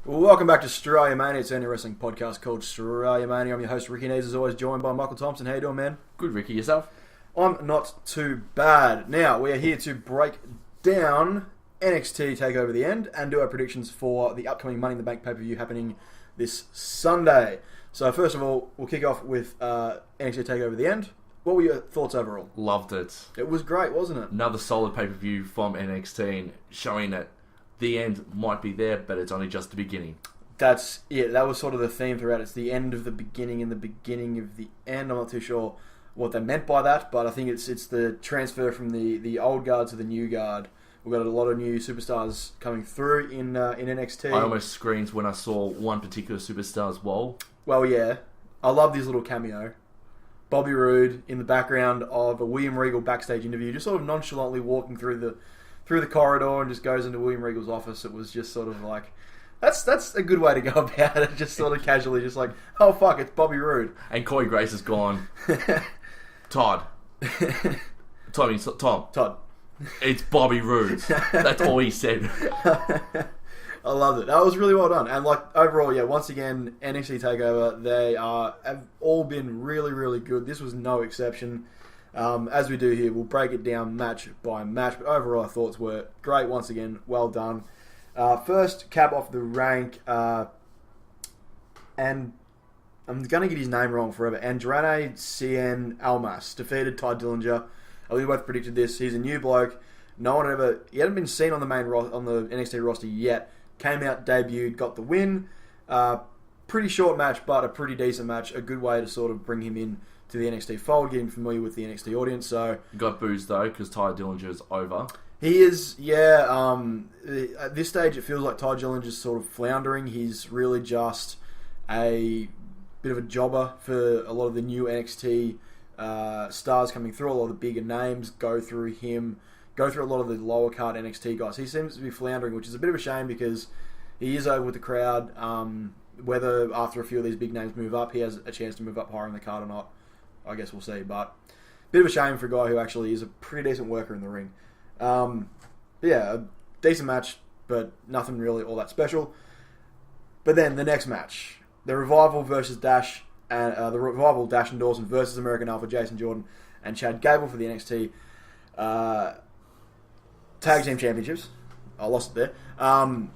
Well, welcome back to StrayaMania. It's a wrestling podcast called StrayaMania. I'm your host, Ricki, as always, joined by Michael Thompson. How you doing, man? Good, Ricki. Yourself? I'm not too bad. Now, we are here to break down NXT Takeover the End and do our predictions for the upcoming Money in the Bank pay-per-view happening this Sunday. So, first of all, we'll kick off with NXT Takeover the End. What were your thoughts overall? Loved it. It was great, wasn't it? Another solid pay-per-view from NXT, showing that the end might be there, but it's only just the beginning. That's it. That was sort of the theme throughout. It's the end of the beginning and the beginning of the end. I'm not too sure what they meant by that, but I think it's the transfer from the old guard to the new guard. We've got a lot of new superstars coming through in NXT. I almost screamed when I saw one particular superstar's wall. Well, yeah. I love this little cameo. Bobby Roode in the background of a William Regal backstage interview, just sort of nonchalantly walking through the corridor and just goes into William Regal's office. It was just sort of like, that's a good way to go about it. Just sort of casually, just like, oh fuck, it's Bobby Roode. And Corey Grace is gone. Todd. Todd. It's Bobby Roode. That's all he said. I loved it. That was really well done. And like overall, yeah, once again, NXT TakeOver, they have all been really, really good. This was no exception. As we do here, we'll break it down match by match. But overall, our thoughts were great. Once again, well done. First, cap off the rank, and I'm going to get his name wrong forever. Andrade Cien Almas defeated Ty Dillinger. We both predicted this. He's a new bloke. He hadn't been seen on the on the NXT roster yet. Came out, debuted, got the win. Pretty short match, but a pretty decent match. A good way to sort of bring him in to the NXT fold, getting familiar with the NXT audience. So You got boozed though, because Ty Dillinger is over. he is, yeah. At this stage, it feels like Ty Dillinger's sort of floundering. He's really just a bit of a jobber for a lot of the new NXT stars coming through. A lot of the bigger names go through him. Go through a lot of the lower card NXT guys. He seems to be floundering, which is a bit of a shame because he is over with the crowd. Whether after a few of these big names move up, he has a chance to move up higher in the card or not, I guess we'll see. But bit of a shame for a guy who actually is a pretty decent worker in the ring. Yeah, a decent match, but nothing really all that special. But then the next match, the Revival versus Dash, the Revival Dash and Dawson versus American Alpha Jason Jordan and Chad Gable for the NXT Tag Team Championships. I lost it there.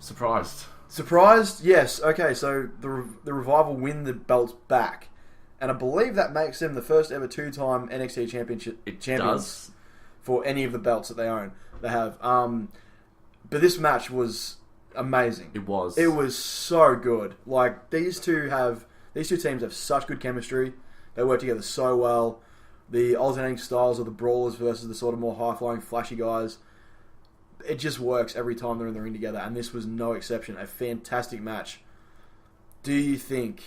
Surprised? Yes. Okay, so the Revival win the belts back. And I believe that makes them the first ever two-time NXT champions for any of the belts that they own. They have. But this match was amazing. It was. It was so good. Like, these two teams have such good chemistry. They work together so well. The alternating styles of the brawlers versus the sort of more high-flying, flashy guys. It just works every time they're in the ring together, and this was no exception. A fantastic match. Do you think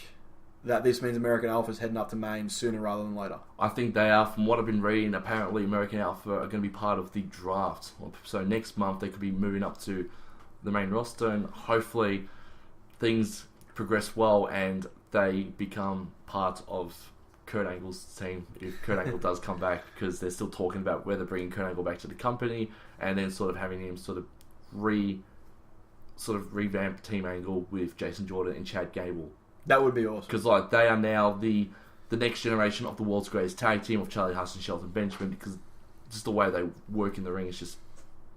that this means American Alpha's heading up to Maine sooner rather than later? I think they are. From what I've been reading, apparently American Alpha are going to be part of the draft. So next month they could be moving up to the main roster, and hopefully things progress well and they become part of Kurt Angle's team if Kurt Angle does come back, because they're still talking about whether bringing Kurt Angle back to the company and then sort of having him sort of revamp Team Angle with Jason Jordan and Chad Gable. That would be awesome. Because like they are now the next generation of the world's greatest tag team of Charlie Haas and Shelton Benjamin, because just the way they work in the ring is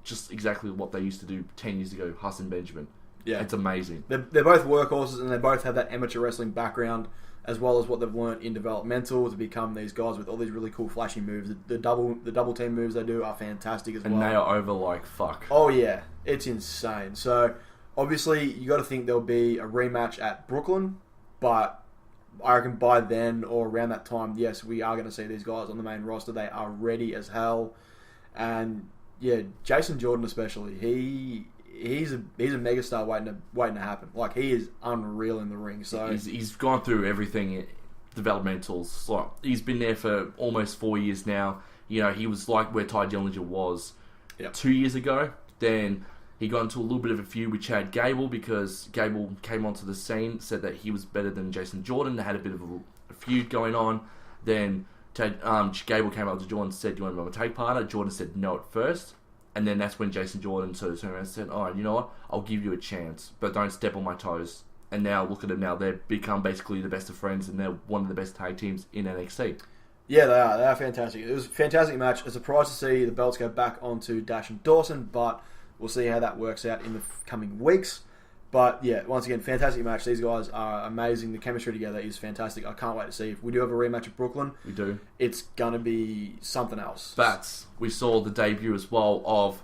just exactly what they used to do 10 years ago, Haas and Benjamin. Yeah. It's amazing. They're both workhorses, and they both have that amateur wrestling background as well as what they've learnt in developmental to become these guys with all these really cool flashy moves. The double team moves they do are fantastic as well. And they are over like fuck. Oh yeah, it's insane. So obviously you got to think there'll be a rematch at Brooklyn, but I reckon by then or around that time, yes, we are going to see these guys on the main roster. They are ready as hell, and yeah, Jason Jordan especially, he's a megastar waiting to happen. Like, he is unreal in the ring. So he's gone through everything, developmentals. Like, he's been there for almost 4 years now. You know, he was like where Ty Dillinger was 2 years ago. Then he got into a little bit of a feud with Chad Gable because Gable came onto the scene, said that he was better than Jason Jordan. They had a bit of a feud going on. Then Gable came up to Jordan and said, "Do you want to be my tag partner?" Jordan said no at first. And then that's when Jason Jordan sort of turned around and said, "All right, you know what? I'll give you a chance, but don't step on my toes." And now look at them now; they've become basically the best of friends, and they're one of the best tag teams in NXT. Yeah, they are. They are fantastic. It was a fantastic match. A surprise to see the belts go back onto Dash and Dawson, but we'll see how that works out in the coming weeks. But yeah, once again, fantastic match. These guys are amazing. The chemistry together is fantastic. I can't wait to see if we do have a rematch at Brooklyn. We do. It's gonna be something else. But we saw the debut as well of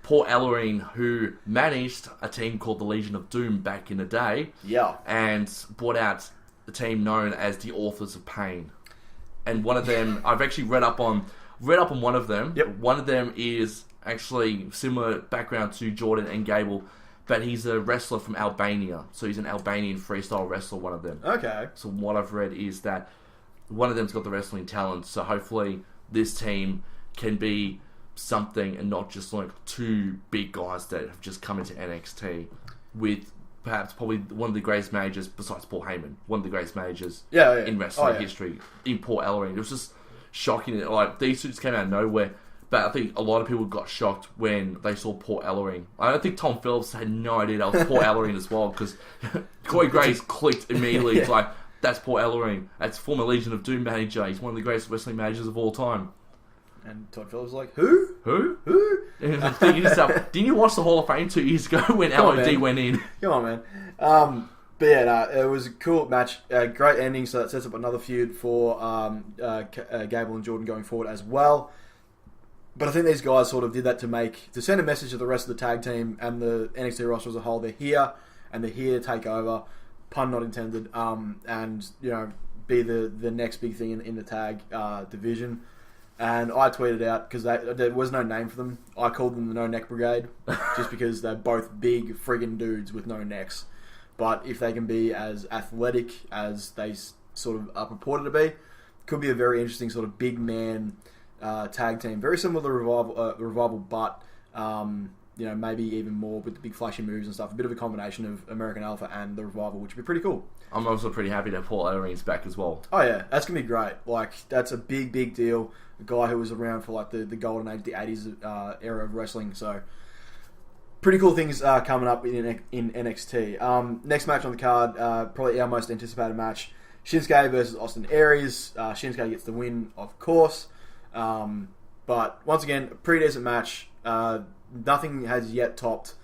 Paul Ellering, who managed a team called the Legion of Doom back in the day. Yeah. And brought out a team known as the Authors of Pain. And one of them, I've actually read up on one of them. Yep. One of them is actually similar background to Jordan and Gable, but he's a wrestler from Albania. So he's an Albanian freestyle wrestler, one of them. Okay. So what I've read is that one of them's got the wrestling talent. So hopefully this team can be something and not just like two big guys that have just come into NXT with perhaps probably one of the greatest managers besides Paul Heyman. One of the greatest managers in wrestling history in Paul Ellering. It was just shocking. Like these two just came out of nowhere. But I think a lot of people got shocked when they saw Paul Ellering. I don't think Tom Phillips had no idea that was Paul Ellering as well, because Corey Graves clicked immediately. It's like, that's Paul Ellering. That's former Legion of Doom manager. He's one of the greatest wrestling managers of all time. And Todd Phillips was like, who? Who? Who? And I'm thinking to yourself, didn't you watch the Hall of Fame 2 years ago when LOD went in? Come on, man. But yeah, it was a cool match. Great ending, so that sets up another feud for Gable and Jordan going forward as well. But I think these guys sort of did that to send a message to the rest of the tag team and the NXT roster as a whole. They're here, and they're here to take over, pun not intended, and be the next big thing in the tag division. And I tweeted out, because there was no name for them, I called them the No Neck Brigade, just because they're both big friggin' dudes with no necks. But if they can be as athletic as they sort of are purported to be, could be a very interesting sort of big man tag team, very similar to the Revival, but maybe even more with the big flashy moves and stuff. A bit of a combination of American Alpha and the Revival, which would be pretty cool. I'm also pretty happy that Paul Ellering's back as well. Oh yeah, that's gonna be great. Like that's a big deal. A guy who was around for like the golden age, the '80s era of wrestling. So pretty cool things coming up in NXT. Next match on the card, probably our most anticipated match: Shinsuke versus Austin Aries. Shinsuke gets the win, of course. But once again, a pretty decent match. Nothing has yet topped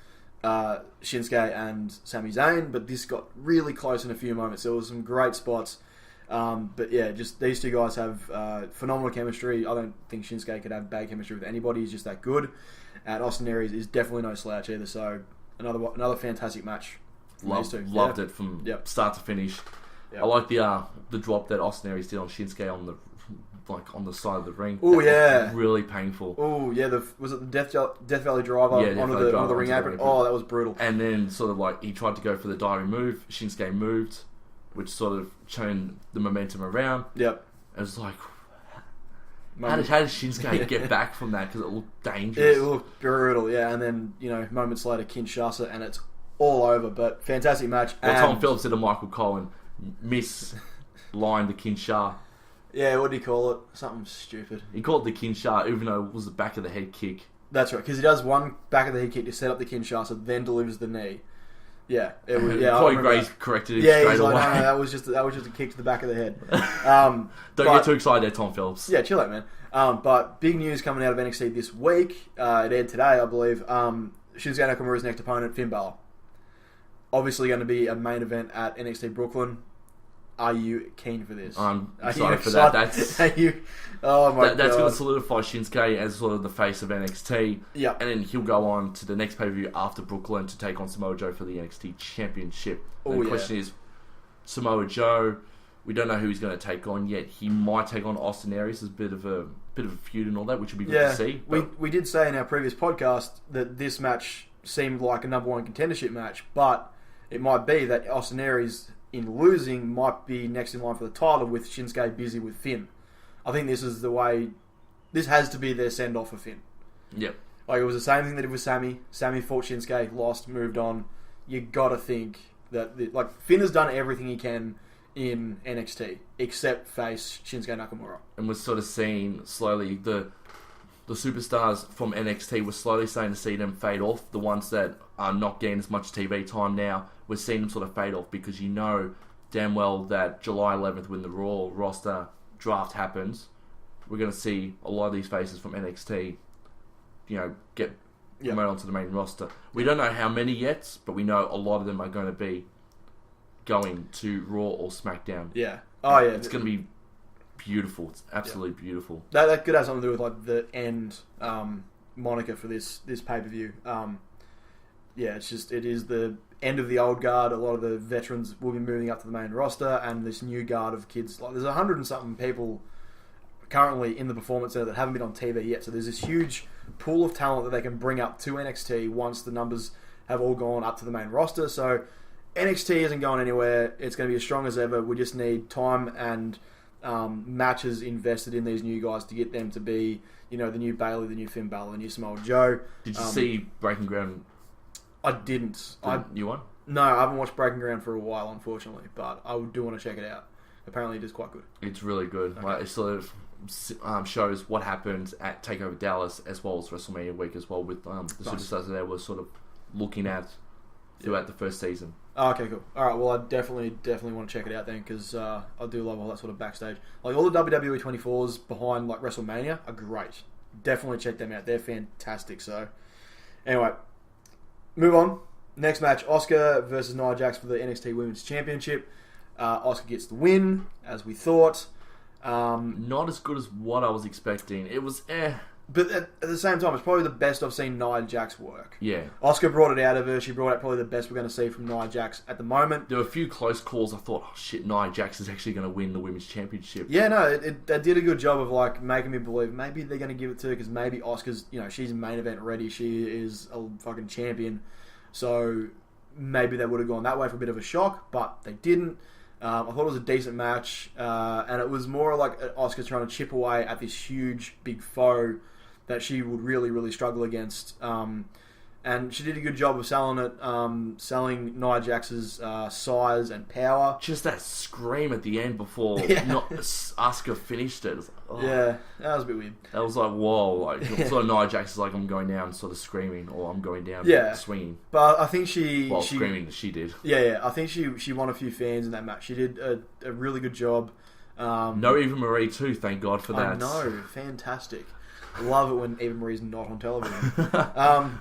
Shinsuke and Sami Zayn, but this got really close in a few moments. There was some great spots. But yeah, just these two guys have phenomenal chemistry. I don't think Shinsuke could have bad chemistry with anybody. He's just that good. And Austin Aries is definitely no slouch either. So another fantastic match. Loved it from start to finish. Yep. I like the drop that Austin Aries did on Shinsuke on the side of the ring. Oh yeah, really painful. Oh yeah, was it the Death Valley Driver onto the ring apron? Oh, that was brutal. And then sort of like he tried to go for the diving move. Shinsuke moved, which sort of turned the momentum around. Yep. It was like, how did Shinsuke get back from that? Because it looked dangerous. It looked brutal, yeah. And then moments later, Kinshasa, and it's all over. But fantastic match. Well, Tom Phillips did a Michael Cohen mislined the Kinshasa. Yeah, what did he call it? Something stupid. He called it the Kinshasa, even though it was the back of the head kick. That's right, because he does one back of the head kick to set up the Kinshasa, then delivers the knee. Yeah, it was. Yeah, Corey Graves corrected him straight away. No, that was just a kick to the back of the head. Don't get too excited there, Tom Phillips. Yeah, chill out, man. But big news coming out of NXT this week. It aired today, I believe. Shinsuke Nakamura's next opponent, Finn Balor. Obviously going to be a main event at NXT Brooklyn. Are you keen for this? I'm excited for that. Oh my god. That's going to solidify Shinsuke as sort of the face of NXT. Yeah. And then he'll go on to the next pay-per-view after Brooklyn to take on Samoa Joe for the NXT Championship. And the question is, Samoa Joe, we don't know who he's going to take on yet. He might take on Austin Aries as a bit of a feud and all that, which would be good to see. We did say in our previous podcast that this match seemed like a number one contendership match, but it might be that Austin Aries, in losing, might be next in line for the title with Shinsuke busy with Finn. I think this is the way. This has to be their send-off for Finn. Yep. Like, it was the same thing they did with Sami. Sami fought Shinsuke, lost, moved on. You gotta think that Finn has done everything he can in NXT except face Shinsuke Nakamura. And we're sort of seeing slowly the the superstars from NXT, we're slowly starting to see them fade off. The ones that are not getting as much TV time now, we're seeing them sort of fade off because you know damn well that July 11th, when the Raw roster draft happens, we're going to see a lot of these faces from NXT, get promoted onto the main roster. We don't know how many yet, but we know a lot of them are going to be going to Raw or SmackDown. Yeah. Oh, yeah. It's going to be beautiful. It's absolutely beautiful. That could have something to do with like the end moniker for this pay-per-view. It is the end of the old guard. A lot of the veterans will be moving up to the main roster, and this new guard of kids. Like, there's 100 and something people currently in the Performance Center that haven't been on TV yet. So there's this huge pool of talent that they can bring up to NXT once the numbers have all gone up to the main roster. So NXT isn't going anywhere. It's going to be as strong as ever. We just need time and matches invested in these new guys to get them to be, the new Bayley, the new Finn Balor, the new Samoa Joe. Did you see Breaking Ground? I didn't. The new one? No, I haven't watched Breaking Ground for a while, unfortunately, but I do want to check it out. Apparently, it is quite good. It's really good. Okay. Like, it sort of shows what happened at TakeOver Dallas as well as WrestleMania week as well, with the superstars that were sort of looking at throughout the first season. Oh, okay, cool. All right, well, I definitely want to check it out then, because I do love all that sort of backstage. Like, all the WWE 24s behind like WrestleMania are great. Definitely check them out. They're fantastic. So, anyway, move on. Next match, Asuka versus Nia Jax for the NXT Women's Championship. Asuka gets the win, as we thought. Not as good as what I was expecting. It was But at the same time, it's probably the best I've seen Nia Jax work. Yeah. Asuka brought it out of her. She brought out probably the best we're going to see from Nia Jax at the moment. There were a few close calls. I thought, oh shit, Nia Jax is actually going to win the Women's Championship. Yeah, no, they did a good job of like making me believe maybe they're going to give it to her because maybe Asuka's, she's main event ready. She is a fucking champion. So maybe they would have gone that way for a bit of a shock, but they didn't. I thought it was a decent match, and it was more like Asuka trying to chip away at this huge, big foe that she would really, really struggle against. And she did a good job of selling it, selling Nia Jax's size and power. Just that scream at the end before Asuka finished it. It was like, oh. Yeah, that was a bit weird. That was like, whoa. Like, sort of Nia Jax is like, I'm going down sort of screaming, or I'm going down swinging. But I think she screaming, she did. Yeah, I think she won a few fans in that match. She did a really good job. No Eva Marie too, thank God for that. I know, fantastic. Love it when Eva Marie's not on television. But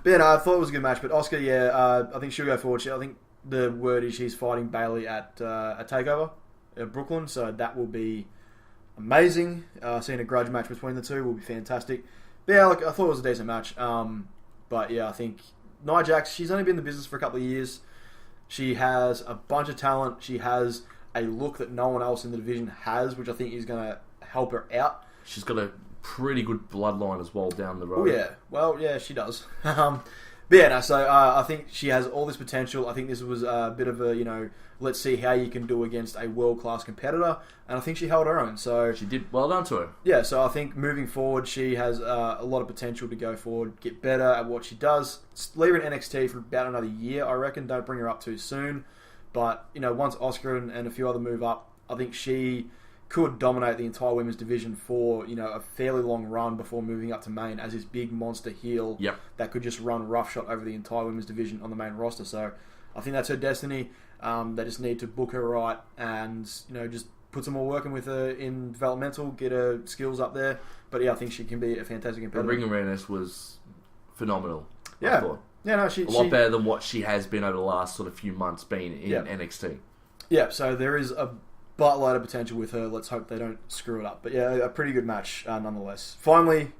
yeah, no, I thought it was a good match. But Asuka, I think she'll go forward. I think the word is she's fighting Bayley at TakeOver at Brooklyn, so that will be amazing. Seeing a grudge match between the two will be fantastic. But yeah, I thought it was a decent match. But yeah, I think Nia Jax, she's only been in the business for a couple of years. She has a bunch of talent. She has a look that no one else in the division has, which I think is going to help her out. She's got a pretty good bloodline as well down the road. Oh yeah, well yeah, she does. But yeah, no, so I think she has all this potential. I think this was a bit of a let's see how you can do against a world class competitor, and I think she held her own. So she did well done to her. Yeah, so I think moving forward, she has a lot of potential to go forward, get better at what she does. Leave her in NXT for about another year, I reckon. Don't bring her up too soon. But once Asuka and a few other move up, I think she could dominate the entire women's division for a fairly long run before moving up to main as this big monster heel that could just run roughshod over the entire women's division on the main roster. So I think that's her destiny. They just need to book her right and just put some more working with her in developmental, get her skills up there. But yeah, I think she can be a fantastic competitor. Her ring awareness was phenomenal. Yeah, I thought. Yeah, no, a lot better than what she has been over the last sort of few months being in NXT. Yeah, so there is a buttload of potential with her. Let's hope they don't screw it up. But yeah, a pretty good match nonetheless. Finally,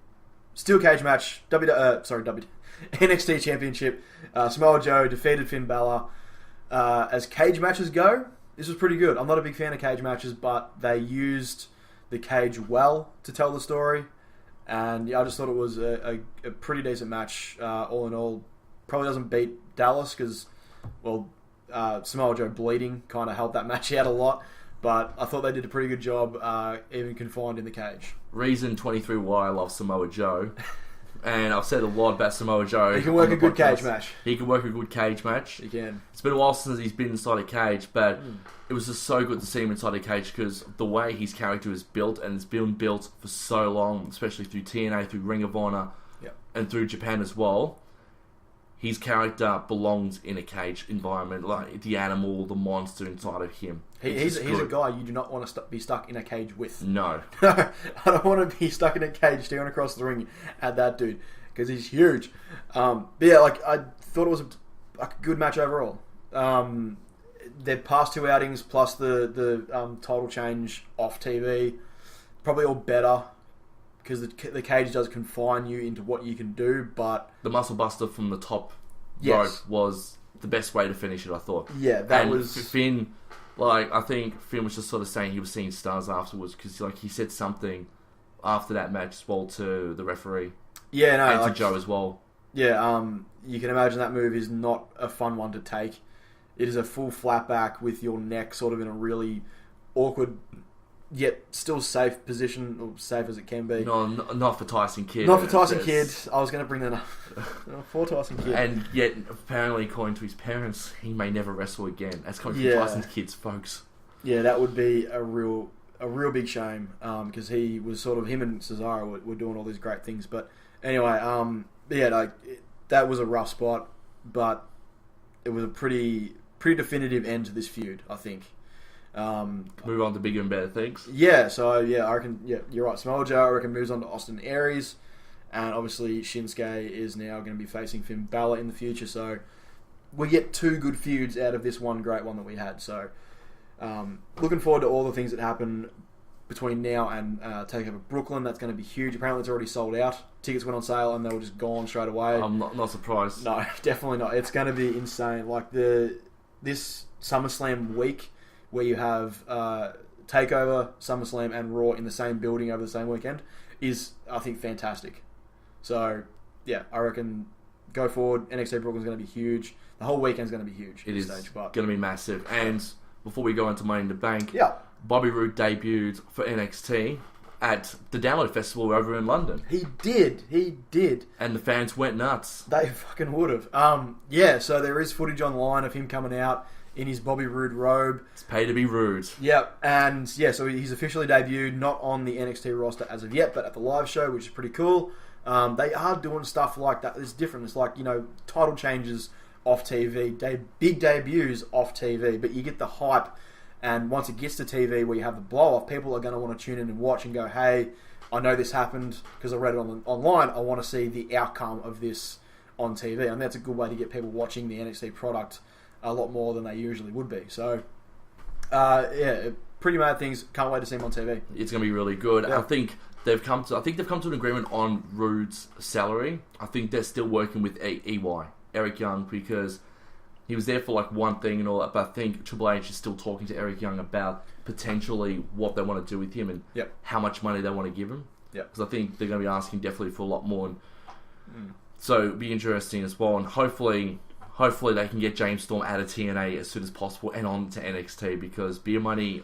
steel cage match. NXT Championship. Samoa Joe defeated Finn Balor. As cage matches go, this was pretty good. I'm not a big fan of cage matches, but they used the cage well to tell the story. And yeah, I just thought it was a pretty decent match all in all. Probably doesn't beat Dallas because, Samoa Joe bleeding kind of helped that match out a lot. But I thought they did a pretty good job, even confined in the cage. Reason 23 why I love Samoa Joe. and I've said a lot about Samoa Joe. He can work a good cage match. He can work a good cage match. He can. It's been a while since he's been inside a cage, but it was just so good to see him inside a cage because the way his character is built, and it's been built for so long, especially through TNA, through Ring of Honor, and through Japan as well. His character belongs in a cage environment, like the animal, the monster inside of him. He's a guy you do not want to be stuck in a cage with. No. I don't want to be stuck in a cage staring across the ring at that dude, because he's huge. But yeah, like, I thought it was a good match overall. Their past two outings, plus the title change off TV, probably all better, because the cage does confine you into what you can do, but... The muscle buster from the top rope was the best way to finish it, I thought. Yeah, that was... Finn, like, I think Finn was just sort of saying he was seeing stars afterwards, because, like, he said something after that match as well to the referee. Yeah, no, and to Joe as well. Yeah, you can imagine that move is not a fun one to take. It is a full flat back with your neck sort of in a really awkward... yet still safe position, or safe as it can be. No, not for Tyson Kidd. Not for Tyson Kidd. I was going to bring that up. For Tyson Kidd. And yet, apparently, according to his parents, he may never wrestle again. That's coming from Tyson Kidd's folks. Yeah, that would be a real big shame, because he was sort of, him and Cesaro were doing all these great things. But anyway, that was a rough spot, but it was a pretty definitive end to this feud, I think. Move on to bigger and better things. Yeah, so I reckon, you're right. Samoa Joe, I reckon, moves on to Austin Aries, and obviously Shinsuke is now going to be facing Finn Balor in the future. So we get two good feuds out of this one great one that we had. So looking forward to all the things that happen between now and Takeover Brooklyn. That's going to be huge. Apparently, it's already sold out. Tickets went on sale and they were just gone straight away. I'm not surprised. No, definitely not. It's going to be insane. Like this SummerSlam week, where you have TakeOver, SummerSlam, and Raw in the same building over the same weekend, is, I think, fantastic. So, yeah, I reckon go forward. NXT Brooklyn's going to be huge. The whole weekend's going to be huge. It is going to be massive. And before we go into Money in the Bank, Bobby Roode debuted for NXT at the Download Festival over in London. He did. And the fans went nuts. They fucking would have. So there is footage online of him coming out in his Bobby Roode robe. It's pay to be rude. Yep, and so he's officially debuted, not on the NXT roster as of yet, but at the live show, which is pretty cool. They are doing stuff like that. It's different. It's like, title changes off TV, big debuts off TV, but you get the hype, and once it gets to TV where you have the blow-off, people are going to want to tune in and watch and go, hey, I know this happened because I read it online. I want to see the outcome of this on TV, and that's a good way to get people watching the NXT product a lot more than they usually would be. So, pretty mad things. Can't wait to see him on TV. It's going to be really good. Yeah. I think they've come to an agreement on Roode's salary. I think they're still working with EY, Eric Young, because he was there for like one thing and all that. But I think Triple H is still talking to Eric Young about potentially what they want to do with him and how much money they want to give him. Because I think they're going to be asking definitely for a lot more. So it'll be interesting as well. And hopefully they can get James Storm out of TNA as soon as possible and on to NXT, because beer money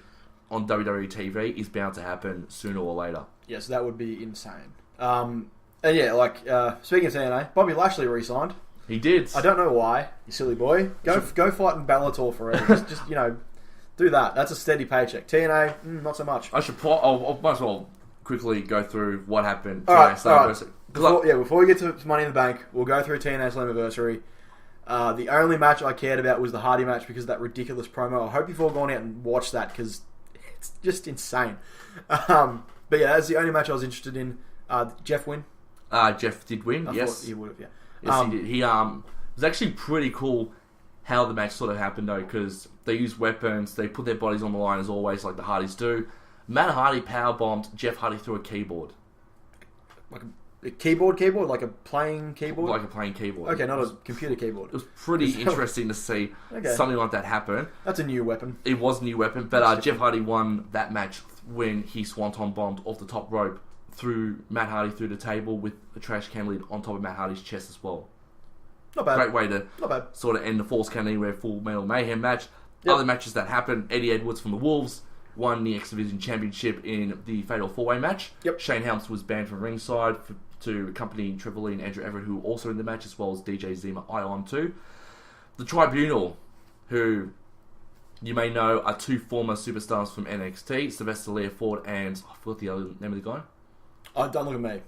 on WWE TV is bound to happen sooner or later. Yes, that would be insane. And speaking of TNA, Bobby Lashley re-signed. He did. I don't know why, you silly boy. Go fight in Bellator forever. just do that. That's a steady paycheck. TNA, not so much. I might as well quickly go through what happened. All right. Before we get to Money in the Bank, we'll go through TNA Slammiversary. The only match I cared about was the Hardy match because of that ridiculous promo. I hope you've all gone out and watched that because it's just insane. But yeah, that's the only match I was interested in. Jeff win? Jeff did win, I yes. thought he would have, yeah. Yes, he did. He it was actually pretty cool how the match sort of happened though, because they used weapons, they put their bodies on the line as always, like the Hardys do. Matt Hardy powerbombed Jeff Hardy through a keyboard. Like a keyboard? Like a playing keyboard? Like a playing keyboard. Okay, not a computer keyboard. It was pretty interesting to see something like that happen. That's a new weapon. It was a new weapon, but Jeff Hardy won that match when he swanton bombed off the top rope through Matt Hardy through the table with a trash can lid on top of Matt Hardy's chest as well. Not bad. Great way to sort of end the Falls Count Anywhere Full Metal Mayhem match. Yep. Other matches that happened, Eddie Edwards from the Wolves won the X Division Championship in the Fatal 4-Way match. Yep. Shane Helms was banned from ringside for to accompany Trevor Lee and Andrew Everett, who were also in the match, as well as DJ Zima Ion too. The Tribunal, who you may know are two former superstars from NXT, Sylvester Learford and I forgot the other name of the guy. Oh, don't look at me.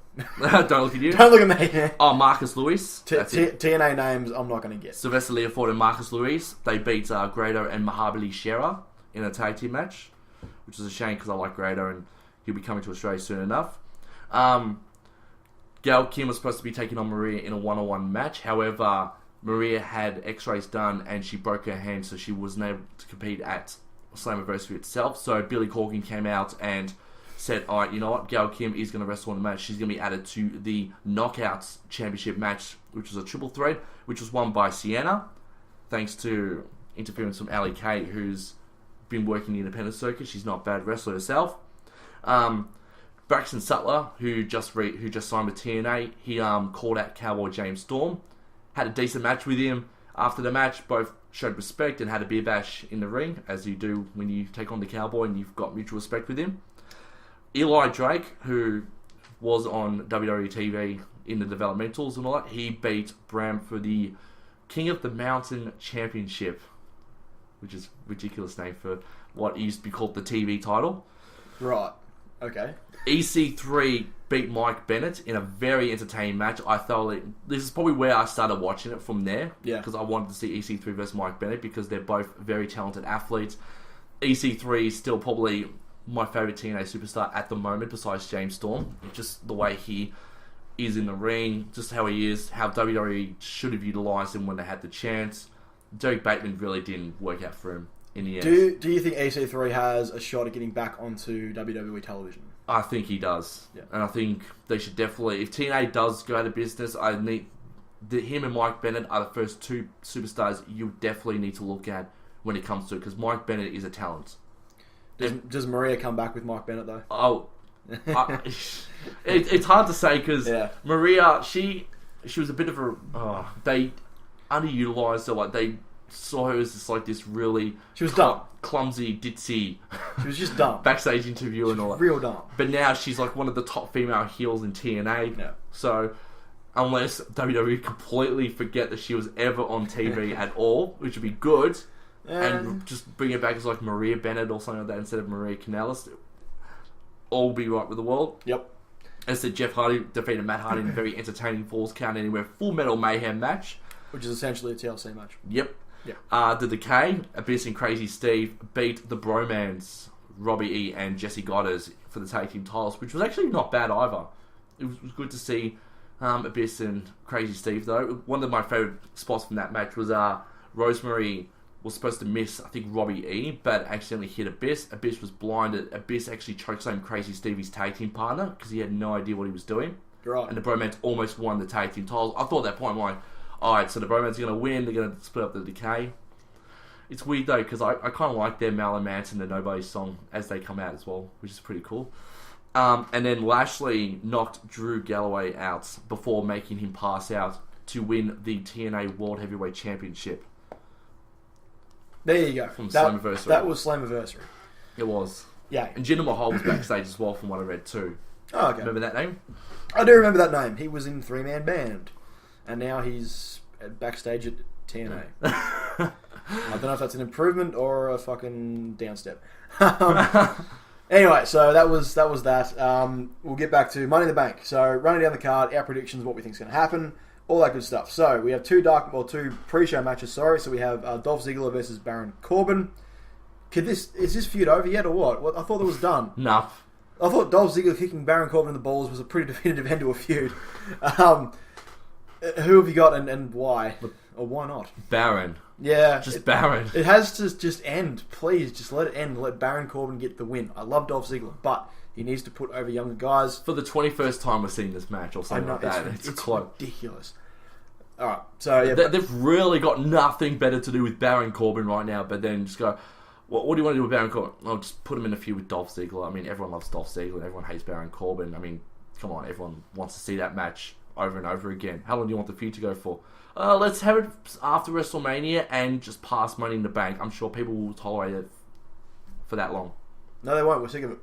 Don't look at you. Don't look at me. Oh, Marcus Lewis. TNA names I'm not going to get. Sylvester Learford and Marcus Lewis. They beat Grado and Mahabali Shera in a tag team match, which is a shame because I like Grado and he'll be coming to Australia soon enough. Gail Kim was supposed to be taking on Maria in a one-on-one match. However, Maria had x-rays done and she broke her hand, so she wasn't able to compete at Slammiversary itself. So Billy Corgan came out and said, alright, you know what, Gail Kim is going to wrestle in the match. She's going to be added to the Knockouts Championship match, which was a triple threat, which was won by Sienna, thanks to interference from Ali Kay, who's been working the independent circuit. She's not a bad wrestler herself. Braxton Sutler, who just signed with TNA, he called out Cowboy James Storm, had a decent match with him. After the match, both showed respect and had a beer bash in the ring, as you do when you take on the Cowboy and you've got mutual respect with him. Eli Drake, who was on WWE TV in the developmentals and all that, he beat Bram for the King of the Mountain Championship, which is a ridiculous name for what used to be called the TV title. Right. Okay. EC3 beat Mike Bennett in a very entertaining match. This is probably where I started watching it from there. Yeah. Because I wanted to see EC3 versus Mike Bennett because they're both very talented athletes. EC3 is still probably my favourite TNA superstar at the moment besides James Storm. Just the way he is in the ring, just how he is, how WWE should have utilised him when they had the chance. Derek Bateman really didn't work out for him in the end. Do you think EC3 has a shot at getting back onto WWE television? I think he does. Yeah. And I think they should definitely, if TNA does go out of business, him and Mike Bennett are the first two superstars you definitely need to look at when it comes to it, because Mike Bennett is a talent. Does Maria come back with Mike Bennett, though? Oh, it's hard to say, because Maria, she was a bit of a... they underutilised her. Like, they saw her as this really... She was dumb. Clumsy, ditzy... She was just dumb. Backstage interview and all that. Real dumb. But now she's like one of the top female heels in TNA. Yeah. So, unless WWE completely forget that she was ever on TV at all, which would be good... and just bring it back as like Maria Bennett or something like that instead of Maria Kanellis, all be right with the world. Yep. As said, Jeff Hardy defeated Matt Hardy in a very entertaining Falls Count Anywhere Full Metal Mayhem match. Which is essentially a TLC match. Yep. Yeah. The Decay, Abyss and Crazy Steve beat the Bromans, Robbie E and Jesse Goddard for the tag team titles, which was actually not bad either. It was good to see Abyss and Crazy Steve, though. One of my favourite spots from that match was Rosemary was supposed to miss, I think, Robbie E, but accidentally hit Abyss. Abyss was blinded. Abyss actually chokeslammed Crazy Stevie's tag team partner because he had no idea what he was doing. Right. And the Bromans almost won the tag team titles. I thought at that point, I'm like, alright, so the Bromans are going to win. They're going to split up the Decay. It's weird, though, because I kind of like their Marilyn Manson and Nobody song as they come out as well, which is pretty cool. And then Lashley knocked Drew Galloway out before making him pass out to win the TNA World Heavyweight Championship. There you go. From Slammiversary. That was Slammiversary. It was. Yeah. And Jinder Mahal was backstage as well, from what I read too. Oh, okay. Remember that name? I do remember that name. He was in 3-Man Band. And now he's backstage at TNA. I don't know if that's an improvement or a fucking downstep. Anyway, so that was that. We'll get back to Money in the Bank. So, running down the card, our predictions, what we think is going to happen. All that good stuff. So, we have two pre-show matches, So we have Dolph Ziggler versus Baron Corbin. Is this feud over yet or what? I thought it was done. No. I thought Dolph Ziggler kicking Baron Corbin in the balls was a pretty definitive end to a feud. Who have you got and why? Or why not? Baron. Yeah. Baron. It has to just end. Please, just let it end. Let Baron Corbin get the win. I love Dolph Ziggler, but... he needs to put over younger guys. For the 21st time we're seeing this match or something like that. It's ridiculous. Alright, so yeah. They've really got nothing better to do with Baron Corbin right now, but then just go, what do you want to do with Baron Corbin? I'll just put him in a feud with Dolph Ziggler. I mean, everyone loves Dolph Ziggler and everyone hates Baron Corbin. I mean, come on, everyone wants to see that match over and over again. How long do you want the feud to go for? Let's have it after WrestleMania and just pass Money in the Bank. I'm sure people will tolerate it for that long. No, they won't. We're sick of it.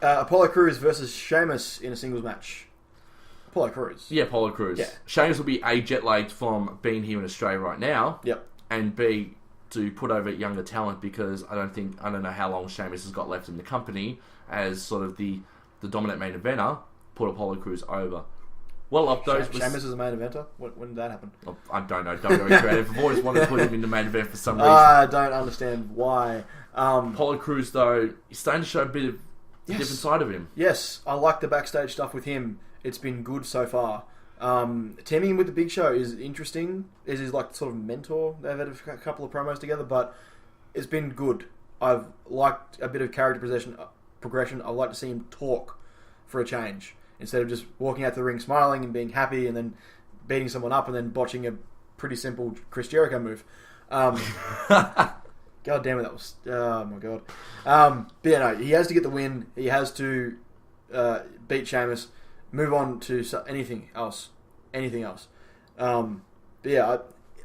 Apollo Crews versus Sheamus in a singles match. Apollo Crews. Yeah, Apollo Crews. Yeah. Sheamus will be A, jet lagged from being here in Australia right now. Yep. And B, to put over younger talent, because I don't know how long Sheamus has got left in the company as sort of the dominant main eventer. Put Apollo Crews over. Well, up those. Sheamus is the main eventer. When did that happen? Oh, I don't know. Don't go creative. I've always wanted to put him in the main event for some reason. I don't understand why. Apollo Crews, though, he's starting to show a bit of the different side of him. Yes, I like the backstage stuff with him. It's been good so far. Teaming with the Big Show is interesting. Is his like sort of mentor. They've had a couple of promos together, but it's been good. I've liked a bit of character progression. I'd like to see him talk for a change instead of just walking out the ring smiling and being happy and then beating someone up and then botching a pretty simple Chris Jericho move. God damn it, that was... Oh, my God. But yeah, no, he has to get the win. He has to beat Sheamus, move on to anything else. But yeah,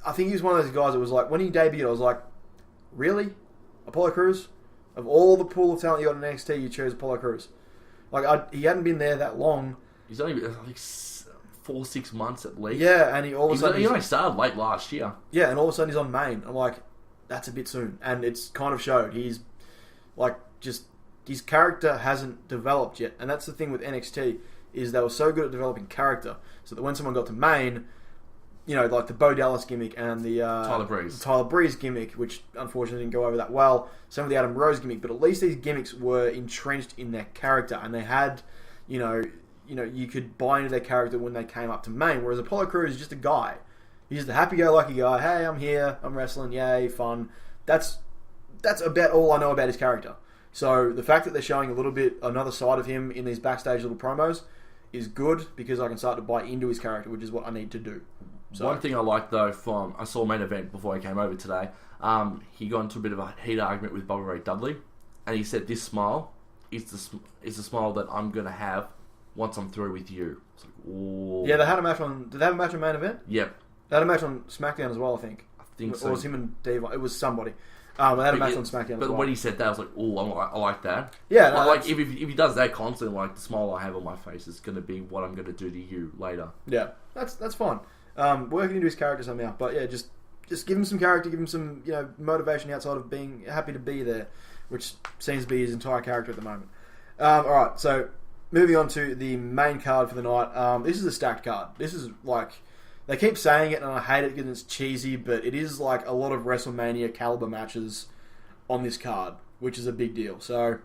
I think he's one of those guys that was like... When he debuted, I was like, really? Apollo Crews? Of all the pool of talent you got in NXT, you chose Apollo Crews. Like, he hadn't been there that long. He's only like 4-6 months at least. Yeah, and he all of a sudden... He only started late last year. Yeah, and all of a sudden he's on main. I'm like... That's a bit soon, and it's kind of showed. He's like just his character hasn't developed yet, and that's the thing with NXT is they were so good at developing character, so that when someone got to main, you know, like the Bo Dallas gimmick and the Tyler Breeze gimmick, which unfortunately didn't go over that well. Some of the Adam Rose gimmick, but at least these gimmicks were entrenched in their character, and they had, you know, you could buy into their character when they came up to main. Whereas Apollo Crews is just a guy. He's the happy-go-lucky guy. Hey, I'm here. I'm wrestling. Yay, fun. That's about all I know about his character. So the fact that they're showing a little bit another side of him in these backstage little promos is good because I can start to buy into his character, which is what I need to do. So, one thing I like though I saw main event before I came over today. He got into a bit of a heated argument with Bubba Ray Dudley, and he said this smile is the smile that I'm gonna have once I'm through with you. It's like, oh. Yeah, they had a match on. Did they have a match on main event? Yep. They had a match on SmackDown as well, I think. I think so. Or it was him and Devon. It was somebody. They had a match on SmackDown But as well. when he said that, I was like, oh, I like that. Yeah. No, like if he does that constantly, like the smile I have on my face is going to be what I'm going to do to you later. Yeah, that's fine. Working into his character somehow. But yeah, just give him some character, give him some motivation outside of being happy to be there, which seems to be his entire character at the moment. Alright, so moving on to the main card for the night. This is a stacked card. This is like... They keep saying it, and I hate it because it's cheesy, but it is like a lot of WrestleMania caliber matches on this card, which is a big deal. So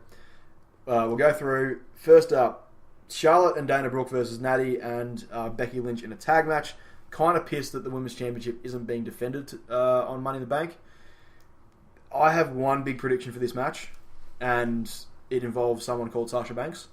we'll go through. First up, Charlotte and Dana Brooke versus Natty and Becky Lynch in a tag match. Kind of pissed that the Women's Championship isn't being defended on Money in the Bank. I have one big prediction for this match, and it involves someone called Sasha Banks.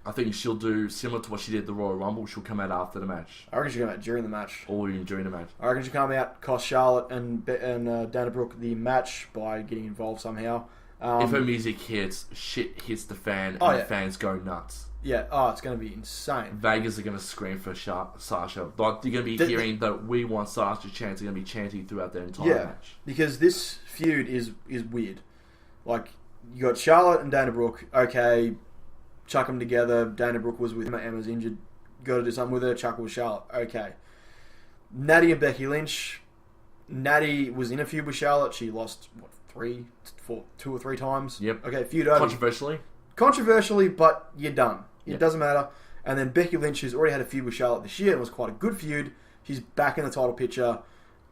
I think she'll do similar to what she did at the Royal Rumble. She'll come out after the match. I reckon she'll come out during the match. Or even during the match. I reckon she'll come out, cost Charlotte and Dana Brooke the match by getting involved somehow. If her music hits, shit hits the fan, and the fans go nuts. Yeah, it's going to be insane. Vegas are going to scream for Sasha. Like, you're going to be hearing that we want Sasha chants. They're going to be chanting throughout the entire match. Because this feud is weird. Like, you got Charlotte and Dana Brooke. Okay, chuck them together. Dana Brooke was with Emma. Emma's injured. Got to do something with her. Chuck with Charlotte. Okay. Natty and Becky Lynch. Natty was in a feud with Charlotte. She lost, 2 or 3 times? Yep. Okay, feud over. Controversially, but you're done. It doesn't matter. And then Becky Lynch, who's already had a feud with Charlotte this year, and was quite a good feud. She's back in the title picture.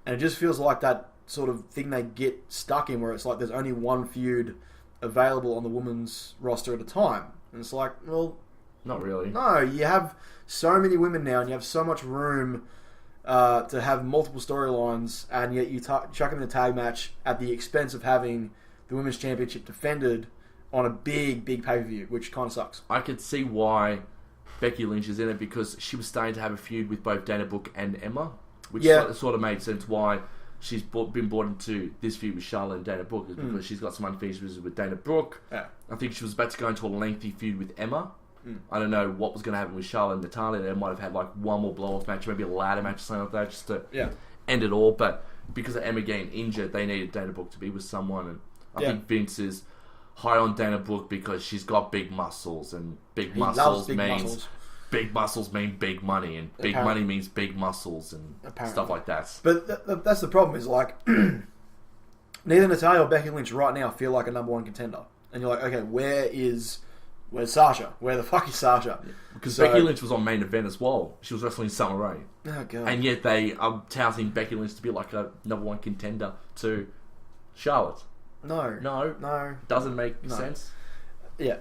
And it just feels like that sort of thing they get stuck in, where it's like there's only one feud available on the women's roster at a time. And it's like, well... Not really. No, you have so many women now, and you have so much room to have multiple storylines, and yet you chuck them in a tag match at the expense of having the Women's Championship defended on a big pay-per-view, which kind of sucks. I could see why Becky Lynch is in it, because she was starting to have a feud with both Dana Brooke and Emma, which sort of made sense why she's been brought into this feud with Charlotte and Dana Brooke, is because she's got some unfinished business with Dana Brooke. Yeah. I think she was about to go into a lengthy feud with Emma. I don't know what was going to happen with Charlotte and Natalya. They might have had like one more blow-off match, maybe a ladder match or something like that, just to end it all. But because of Emma getting injured, they needed Dana Brooke to be with someone. And I think Vince is high on Dana Brooke because she's got big muscles, and big muscles means big muscles mean big money, and big money means big muscles and stuff like that. But that's the problem. Is like neither Natalya or Becky Lynch right now feel like a number one contender, and you're like, okay, where's Sasha? Where the fuck is Sasha? Because Becky Lynch was on main event as well. She was wrestling Summer Rae. Oh god! And yet they are touting Becky Lynch to be like a number one contender to Charlotte. No. Doesn't make sense. Yeah.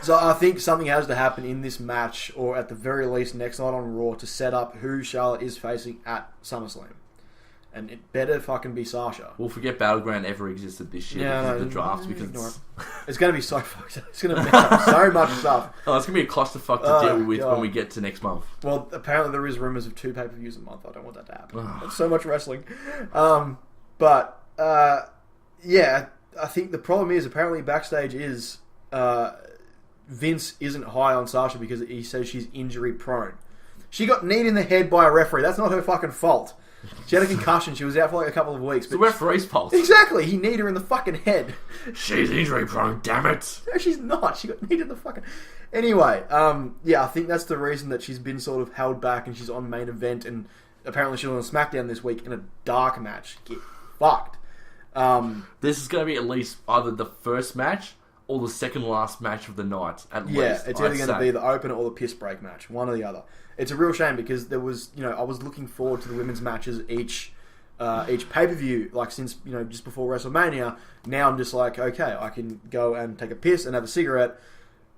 So I think something has to happen in this match, or at the very least next night on Raw, to set up who Charlotte is facing at SummerSlam. And it better fucking be Sasha. We'll forget Battleground ever existed this year because of the draft, because it's going to be so fucked up. It's going to mess up so much stuff. Oh, it's going to be a clusterfuck to deal with when we get to next month. Well, apparently there is rumours of 2 pay-per-views a month. I don't want that to happen. There's so much wrestling. But yeah, I think the problem is apparently backstage is Vince isn't high on Sasha because he says she's injury prone. She got kneed in the head by a referee. That's not her fucking fault. She had a concussion. She was out for like a couple of weeks. It's the referee's fault. Exactly. He kneed her in the fucking head. She's injury prone, damn it. No, she's not. She got kneed in the fucking... Anyway, yeah, I think that's the reason that she's been sort of held back and she's on main event, and apparently she's on SmackDown this week in a dark match. Get fucked. This is going to be at least either the first match or the second last match of the night, at least. Yeah, it's either going to be the opener or the piss break match. One or the other. It's a real shame because there was, I was looking forward to the women's matches each pay-per-view, like since, just before WrestleMania. Now I'm just like, okay, I can go and take a piss and have a cigarette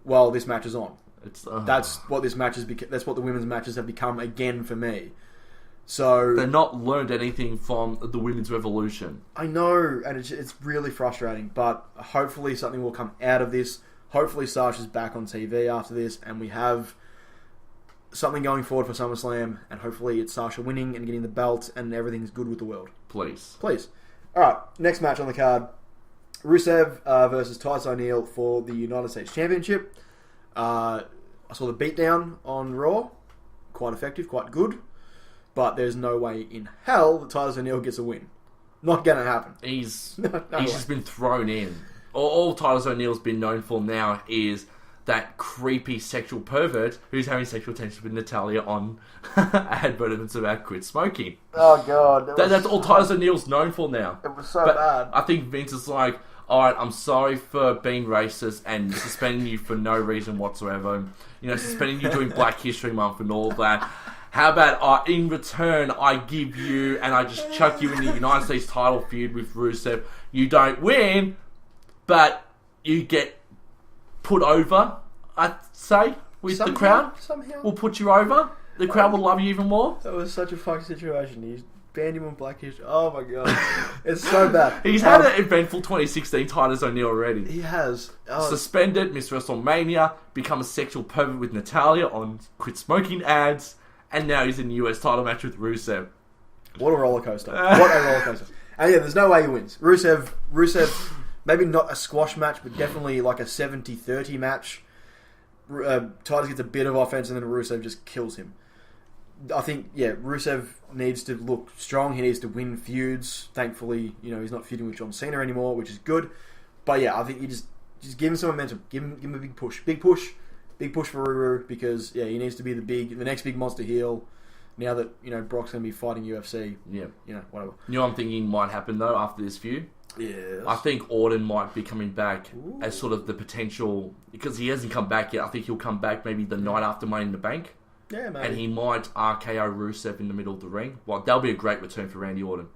while this match is on. That's what this match is. That's what the women's matches have become again for me. So they've not learned anything from the women's revolution. I know, and it's really frustrating. But hopefully something will come out of this. Hopefully Sasha's back on TV after this, and we have something going forward for SummerSlam, and hopefully it's Sasha winning and getting the belt, and everything's good with the world. Please. Alright, next match on the card. Rusev versus Titus O'Neil for the United States Championship. I saw the beatdown on Raw. Quite effective, quite good. But there's no way in hell that Titus O'Neil gets a win. Not going to happen. He's just been thrown in. All Titus O'Neil's been known for now is that creepy sexual pervert who's having sexual tension with Natalya on advertisements about quit smoking. Oh god. That's all Titus O'Neil's known for now. It was so bad. I think Vince is like, alright, I'm sorry for being racist and suspending you for no reason whatsoever. Suspending you during Black History Month and all that. How about in return I give you, and I just chuck you in the United States title feud with Rusev. You don't win, but you get put over, I'd say, with the crowd. Somehow. We'll put you over. The crowd will love you even more. That was such a fucking situation. He's banned him on Black History. Oh my god. It's so bad. He's had an eventful 2016 Titus O'Neil already. He has. Suspended, missed WrestleMania, become a sexual pervert with Natalya on quit smoking ads, and now he's in the US title match with Rusev. What a roller coaster. And yeah, there's no way he wins. Rusev, maybe not a squash match, but definitely like a 70-30 match. Titus gets a bit of offense and then Rusev just kills him. I think, Rusev needs to look strong. He needs to win feuds. Thankfully, he's not feuding with John Cena anymore, which is good. But yeah, I think you just give him some momentum. Give him a big push. Big push for Ruru, because he needs to be the next big monster heel. Now that Brock's going to be fighting UFC, whatever. I'm thinking might happen though after this feud. Yes. I think Orton might be coming back as sort of the potential, because he hasn't come back yet. I think he'll come back maybe the night after Money in the Bank. Yeah, maybe. And he might RKO Rusev in the middle of the ring. Well, that'll be a great return for Randy Orton.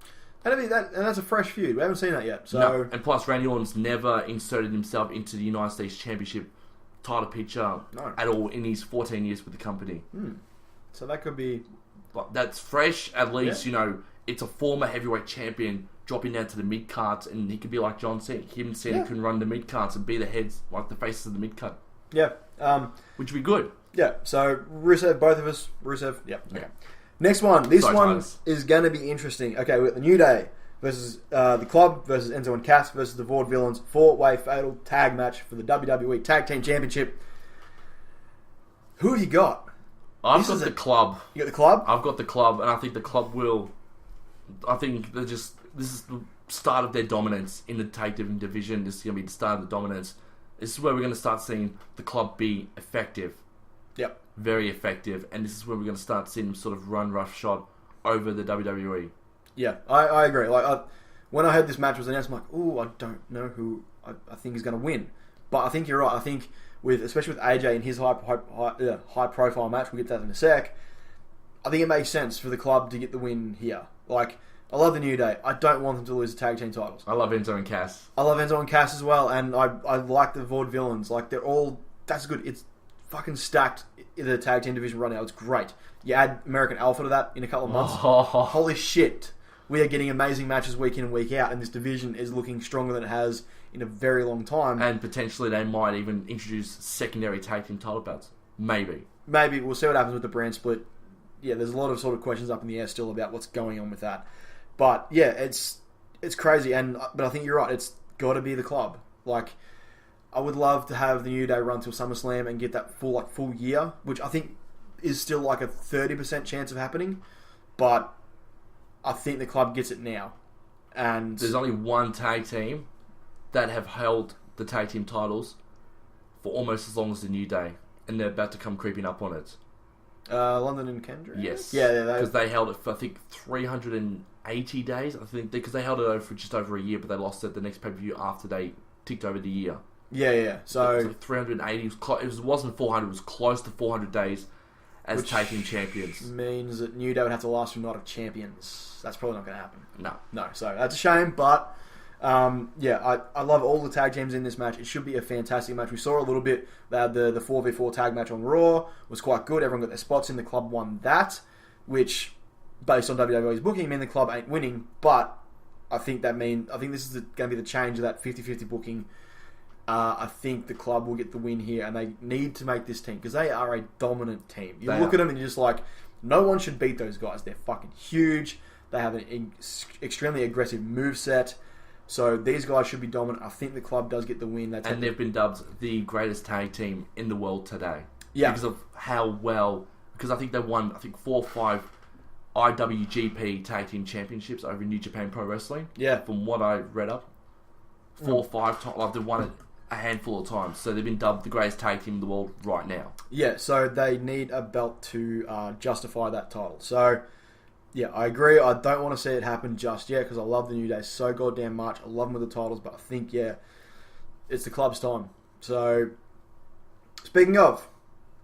And that's a fresh feud. We haven't seen that yet. So no. And plus, Randy Orton's never inserted himself into the United States Championship title picture at all in his 14 years with the company. So that could be... But that's fresh. At least, it's a former heavyweight champion dropping down to the mid-cards, and he could be like John Cena. Him and Cena can run the mid-cards and be the heads, like the faces of the mid-card. Yeah. Which would be good. Yeah, so Rusev, both of us, Rusev, okay. Next one. This one is going to be interesting. Okay, we've got the New Day versus the Club versus Enzo and Cass versus the Vaudevillains. 4-way fatal tag match for the WWE Tag Team Championship. Who have you got? I've got the Club. You got the Club? I've got the Club, and I think the Club will... I think this is the start of their dominance in the tag team division. This is going to be the start of the dominance. This is where we're going to start seeing the Club be effective. Yep. Very effective, and this is where we're going to start seeing them sort of run roughshod over the WWE. Yeah, I agree. Like, when I heard this match was announced, I'm like, ooh, I don't know who I think is going to win. But I think you're right. I think, especially with AJ in his high profile match, we'll get to that in a sec, I think it makes sense for the club to get the win here. Like, I love the New Day. I don't want them to lose the tag team titles. I love Enzo and Cass. I love Enzo and Cass as well, and I like the Vaudevillains. Like, they're all... That's good. It's fucking stacked in the tag team division right now. It's great. You add American Alpha to that in a couple of months. Holy shit. We are getting amazing matches week in and week out, and this division is looking stronger than it has in a very long time. And potentially they might even introduce secondary tag team title bouts. Maybe. We'll see what happens with the brand split. Yeah, there's a lot of sort of questions up in the air still about what's going on with that. But yeah, it's crazy, but I think you're right. It's got to be the club. Like, I would love to have the New Day run till SummerSlam and get that full year, which I think is still like a 30% chance of happening. But I think the club gets it now. And there's only one tag team that have held the tag team titles for almost as long as the New Day, and they're about to come creeping up on it. London and Kendrick? Yes. Yeah, because they held it for, I think, 380 days. I think because they held it over for just over a year, but they lost it the next pay-per-view after they ticked over the year. Yeah. So it was like 380. It wasn't 400. It was close to 400 days as tag team champions. Means that New Day would have to last through Night of Champions. That's probably not going to happen. No. So that's a shame, but I love all the tag teams in this match. It should be a fantastic match. We saw a little bit. They had the 4v4 tag match on Raw. Was quite good. Everyone got their spots in. The club won that, which, based on WWE's booking, mean the club ain't winning. But I think this is going to be the change of that 50-50 booking. I think the club will get the win here, and they need to make this team because they are a dominant team. You look at them and you're just like, no one should beat those guys. They're fucking huge. They have an extremely aggressive moveset. So these guys should be dominant. I think the club does get the win. And they've been dubbed the greatest tag team in the world today. Yeah. Because of how well... Because I think they won, 4 or 5 IWGP Tag Team Championships over New Japan Pro Wrestling. Yeah. From what I read up. 4 or 5 times. Like, they've won it a handful of times. So they've been dubbed the greatest tag team in the world right now. Yeah, so they need a belt to justify that title. So... yeah, I agree. I don't want to see it happen just yet because I love the New Day so goddamn much. I love them with the titles, but I think, it's the club's time. So, speaking of,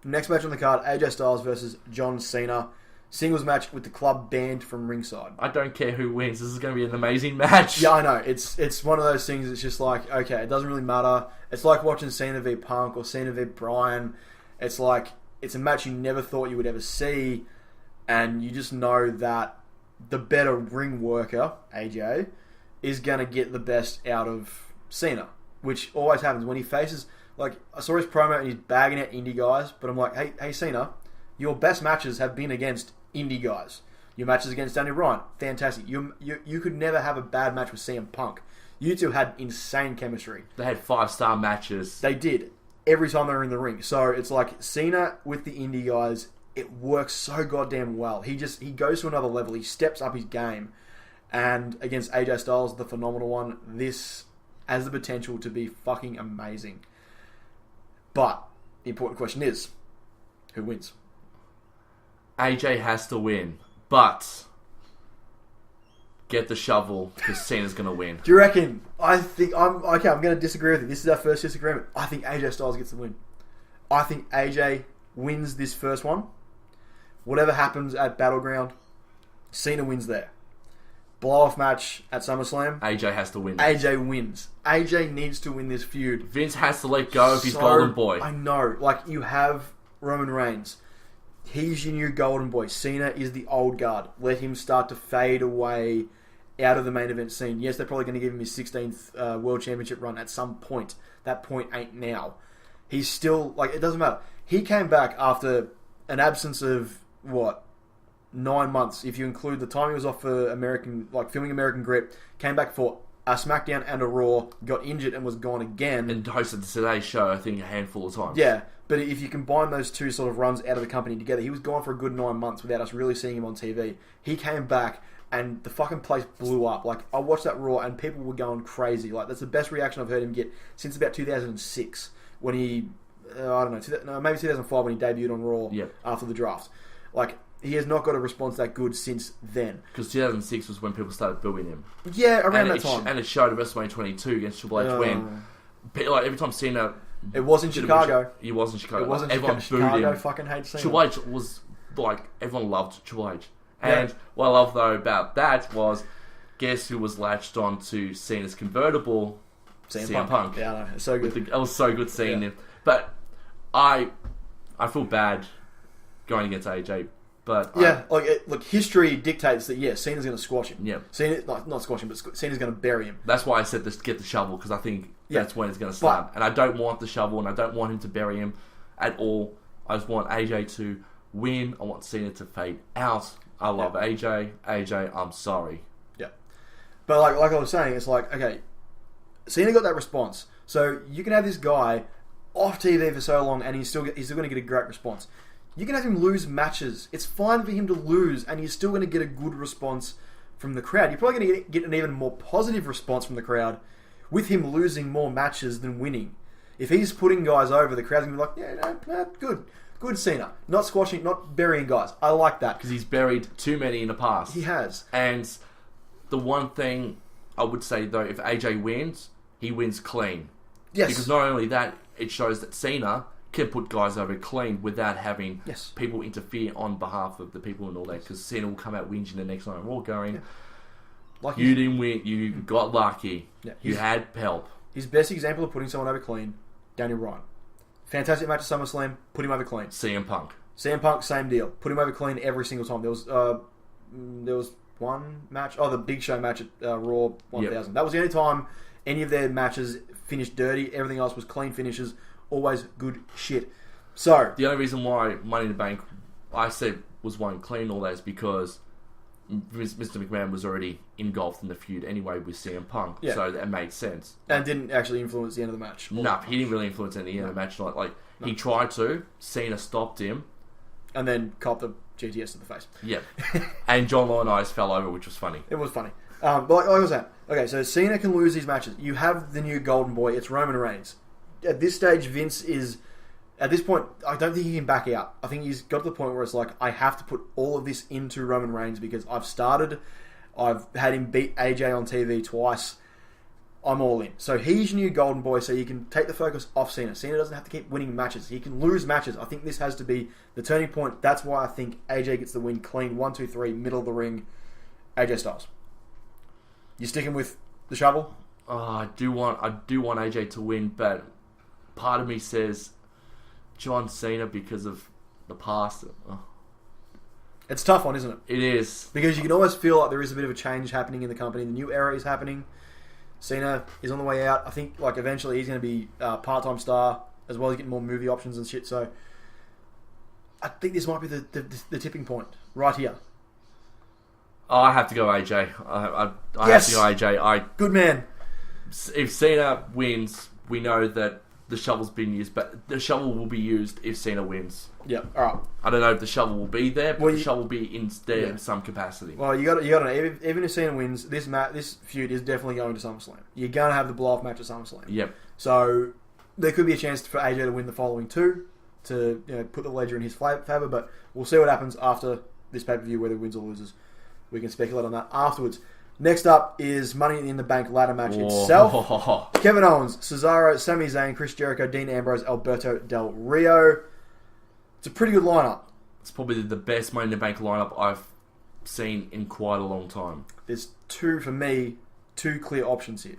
next match on the card, AJ Styles versus John Cena. Singles match with the club banned from ringside. I don't care who wins. This is going to be an amazing match. Yeah, I know. It's one of those things that's just like, okay, it doesn't really matter. It's like watching Cena v Punk or Cena v Bryan. It's like, it's a match you never thought you would ever see. And you just know that the better ring worker, AJ, is going to get the best out of Cena. Which always happens when he faces... Like, I saw his promo and he's bagging at indie guys. But I'm like, hey Cena, your best matches have been against indie guys. Your matches against Daniel Bryan, fantastic. You could never have a bad match with CM Punk. You two had insane chemistry. They had 5-star matches. They did. Every time they were in the ring. So it's like Cena with the indie guys... It works so goddamn well. He goes to another level. He steps up his game. And against AJ Styles, the phenomenal one, this has the potential to be fucking amazing. But the important question is, who wins? AJ has to win. But get the shovel because Cena's going to win. Do you reckon? I'm going to disagree with you. This is our first disagreement. I think AJ Styles gets the win. I think AJ wins this first one. Whatever happens at Battleground, Cena wins there. Blow-off match at SummerSlam. AJ has to win. AJ wins. AJ needs to win this feud. Vince has to let go of his golden boy. I know. Like, you have Roman Reigns. He's your new golden boy. Cena is the old guard. Let him start to fade away out of the main event scene. Yes, they're probably going to give him his 16th World Championship run at some point. That point ain't now. He's still... Like, it doesn't matter. He came back after an absence of... 9 months, if you include the time he was off for filming American Grit, came back for a SmackDown and a Raw, got injured and was gone again. And hosted today's show, I think, a handful of times. Yeah, but if you combine those two sort of runs out of the company together, he was gone for a good 9 months without us really seeing him on TV. He came back and the fucking place blew up. Like, I watched that Raw and people were going crazy. Like, that's the best reaction I've heard him get since about 2006 when he I don't know, maybe 2005 when he debuted on Raw after the draft. Like, he has not got a response that good since then. Because 2006 was when people started booing him. Yeah, around that time. And it showed at WrestleMania 22 against Triple H when, like, every time Cena... It was in Chicago. He was in Chicago. It wasn't everyone Chicago. booed him. Fucking hates Cena. Triple H was, like, everyone loved Triple H. And what I love, though, about that was, guess who was latched on to Cena's convertible? CM Punk. Yeah, I know. It's so good. It was so good seeing him. But I feel bad going against AJ. But look, history dictates that Cena's going to squash him. Yeah, Cena, not squash him, but Cena's going to bury him. That's why I said get the shovel, because I think that's when it's going to start. And I don't want the shovel, and I don't want him to bury him at all. I just want AJ to win. I want Cena to fade out. I love AJ. AJ, I'm sorry. Yeah, but like I was saying, it's like, okay, Cena got that response, so you can have this guy off TV for so long, and he's still going to get a great response. You can have him lose matches. It's fine for him to lose, and he's still going to get a good response from the crowd. You're probably going to get an even more positive response from the crowd with him losing more matches than winning. If he's putting guys over, the crowd's going to be like, good Cena. Not squashing, not burying guys. I like that. Because he's buried too many in the past. He has. And the one thing I would say, though, if AJ wins, he wins clean. Yes. Because not only that, it shows that Cena can put guys over clean without having people interfere on behalf of the people and all that. Because Cena will come out whinging the next night on Raw going, like, you didn't win, you got lucky, you had help. His best example of putting someone over clean, Daniel Bryan. Fantastic match at SummerSlam, put him over clean. CM Punk, same deal. Put him over clean every single time. There was one match, the Big Show match at Raw 1000. Yep. That was the only time any of their matches finished dirty. Everything else was clean finishes. Always good shit. So the only reason why Money in the Bank, I said, was won clean all that is because Mr. McMahon was already engulfed in the feud anyway with CM Punk, so that made sense. And didn't actually influence the end of the match. No, he didn't really influence any end of the match. He tried to. Cena stopped him, and then copped the GTS to the face. Yeah, and John Laurinaitis fell over, which was funny. It was funny. But like I was saying, okay, so Cena can lose these matches. You have the new golden boy. It's Roman Reigns. At this stage, Vince is... At this point, I don't think he can back out. I think he's got to the point where it's like, I have to put all of this into Roman Reigns because I've had him beat AJ on TV twice. I'm all in. So he's your new golden boy, so you can take the focus off Cena. Cena doesn't have to keep winning matches. He can lose matches. I think this has to be the turning point. That's why I think AJ gets the win clean. 1, 2, 3, middle of the ring. AJ Styles. You sticking with the shovel? I do want AJ to win, but part of me says John Cena because of the past. It's a tough one, isn't it? It is. Because you can almost feel like there is a bit of a change happening in the company. The new era is happening. Cena is on the way out. I think eventually he's going to be a part-time star as well as getting more movie options and shit. So I think this might be the tipping point right here. Oh, I have to go AJ. I have to go AJ. Good man. If Cena wins, we know that the shovel's been used, but the shovel will be used if Cena wins. Yeah, all right. I don't know if the shovel will be there, but the shovel will be in some capacity. Well, you got to know. Even if Cena wins, this feud is definitely going to SummerSlam. You're going to have the blow-off match at SummerSlam. Yep. So there could be a chance for AJ to win the following two to put the ledger in his favour, but we'll see what happens after this pay-per-view, whether he wins or loses. We can speculate on that afterwards. Next up is Money in the Bank ladder match itself. Kevin Owens, Cesaro, Sami Zayn, Chris Jericho, Dean Ambrose, Alberto Del Rio. It's a pretty good lineup. It's probably the best Money in the Bank lineup I've seen in quite a long time. There's two clear options here.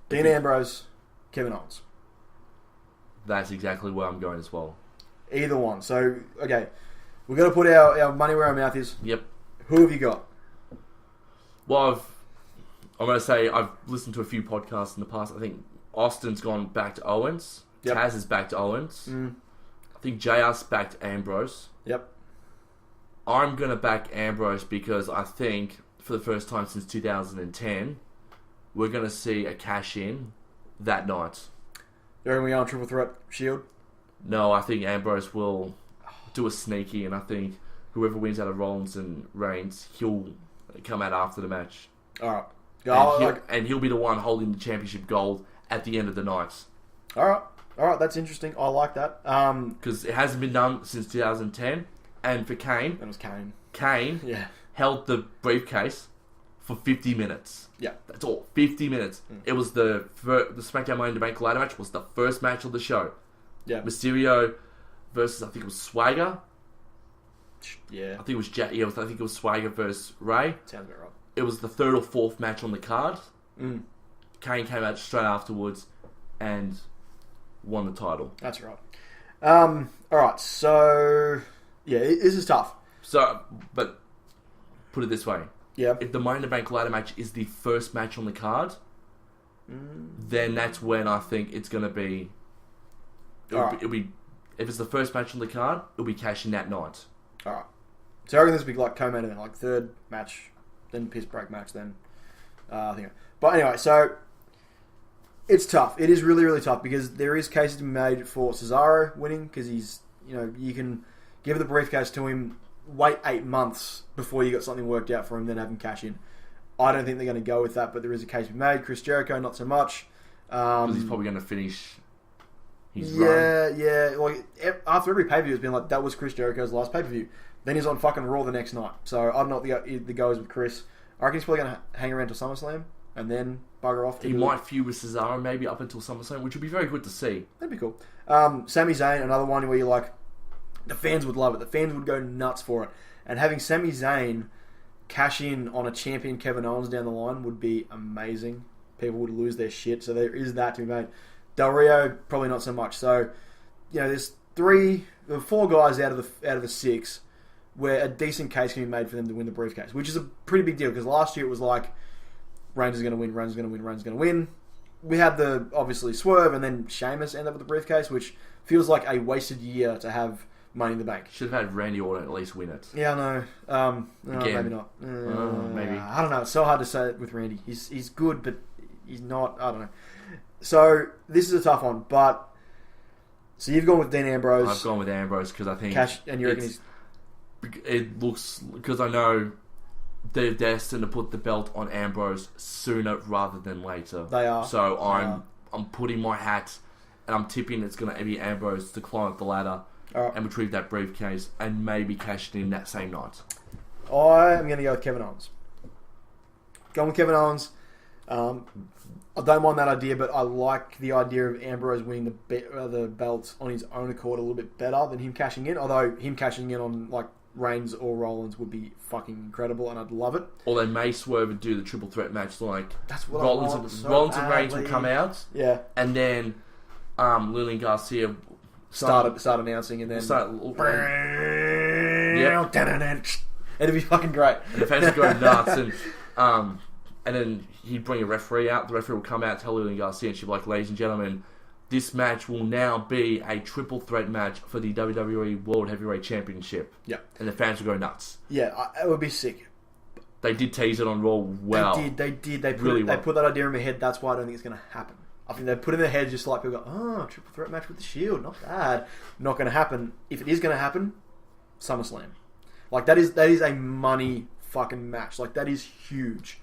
Dean Ambrose, Kevin Owens. That's exactly where I'm going as well. Either one. So, okay. We've got to put our money where our mouth is. Yep. Who have you got? Well, I'm going to say I've listened to a few podcasts in the past. I think Austin's gone back to Owens. Yep. Taz is back to Owens. I think JR's back to Ambrose. Yep. I'm going to back Ambrose because I think for the first time since 2010, we're going to see a cash-in that night. You reckon we go on Triple Threat Shield? No, I think Ambrose will do a sneaky, and I think whoever wins out of Rollins and Reigns, he'll come out after the match. Alright. And he'll be the one holding the championship gold at the end of the night. Alright. All right, that's interesting. I like that. Because it hasn't been done since 2010. And for Kane, That was Kane. Kane Yeah. held the briefcase for 50 minutes. Yeah. That's all. 50 minutes. It was the SmackDown Money in the Bank ladder match was the first match of the show. Yeah. Mysterio versus, I think it was Swagger. Yeah. I think it was I think it was Swagger versus Ray. Sounds about right. It was the third or fourth match on the card. Mm. Kane came out straight afterwards and won the title. That's right. All right, so yeah, this is tough. So, but put it this way: Yeah. if the Money in the Bank ladder match is the first match on the card, then that's when I think it's going to be. It'll be if it's the first match on the card, it'll be cashing that night. All right. So I reckon this will be like co-main event, like third match, then piss break match, then I think. But anyway, so it's tough. It is really, really tough because there is cases to be made for Cesaro winning because he's, you can give the briefcase to him, wait 8 months before you got something worked out for him, then have him cash in. I don't think they're going to go with that, but there is a case to be made. Chris Jericho, not so much. Because he's probably going to finish his run. Yeah. Like after every pay-per-view, it's been like that was Chris Jericho's last pay-per-view. Then he's on fucking Raw the next night. So I don't know what the goes with Chris. I reckon he's probably going to hang around till SummerSlam and then bugger off. He might feud with Cesaro maybe up until SummerSlam, which would be very good to see. That'd be cool. Sami Zayn, another one where you're like, the fans would love it. The fans would go nuts for it. And having Sami Zayn cash in on a champion Kevin Owens down the line would be amazing. People would lose their shit. So there is that to be made. Del Rio, probably not so much. So, there's 4 guys out of the 6 where a decent case can be made for them to win the briefcase, which is a pretty big deal because last year it was like Reigns is going to win, Reigns is going to win, Reigns is going to win. We had the obviously Swerve and then Sheamus end up with the briefcase, which feels like a wasted year to have Money in the Bank. Should have had Randy Orton at least win it. Yeah, I know. Maybe not. Maybe. I don't know. It's so hard to say it with Randy. He's good, but he's not. I don't know. So this is a tough one, but so you've gone with Dean Ambrose. I've gone with Ambrose because I think cash, and you reckon it looks because I know they're destined to put the belt on Ambrose sooner rather than later. They are. So I'm putting my hat and I'm tipping it's going to be Ambrose to climb up the ladder and retrieve that briefcase and maybe cash it in that same night. I am going to go with Kevin Owens. Going with Kevin Owens. I don't mind that idea, but I like the idea of Ambrose winning the belt on his own accord a little bit better than him cashing in. Although him cashing in on like Reigns or Rollins would be fucking incredible, and I'd love it. Or they may swerve and do the triple threat match, like that's what Rollins and Reigns will come out, and then Lillian Garcia start announcing, and then it'd be fucking great. And the fans would go nuts, and then he'd bring a referee out. The referee will come out, tell Lillian Garcia, and she'd be like, "Ladies and gentlemen, this match will now be a triple threat match for the WWE World Heavyweight Championship." Yeah. And the fans would go nuts. Yeah, it would be sick. They did tease it on Raw well. They did. They put that idea in my head. That's why I don't think it's going to happen. I think they put it in their head just like people go, triple threat match with the Shield. Not bad. Not going to happen. If it is going to happen, SummerSlam. Like, that is a money fucking match. Like, that is huge.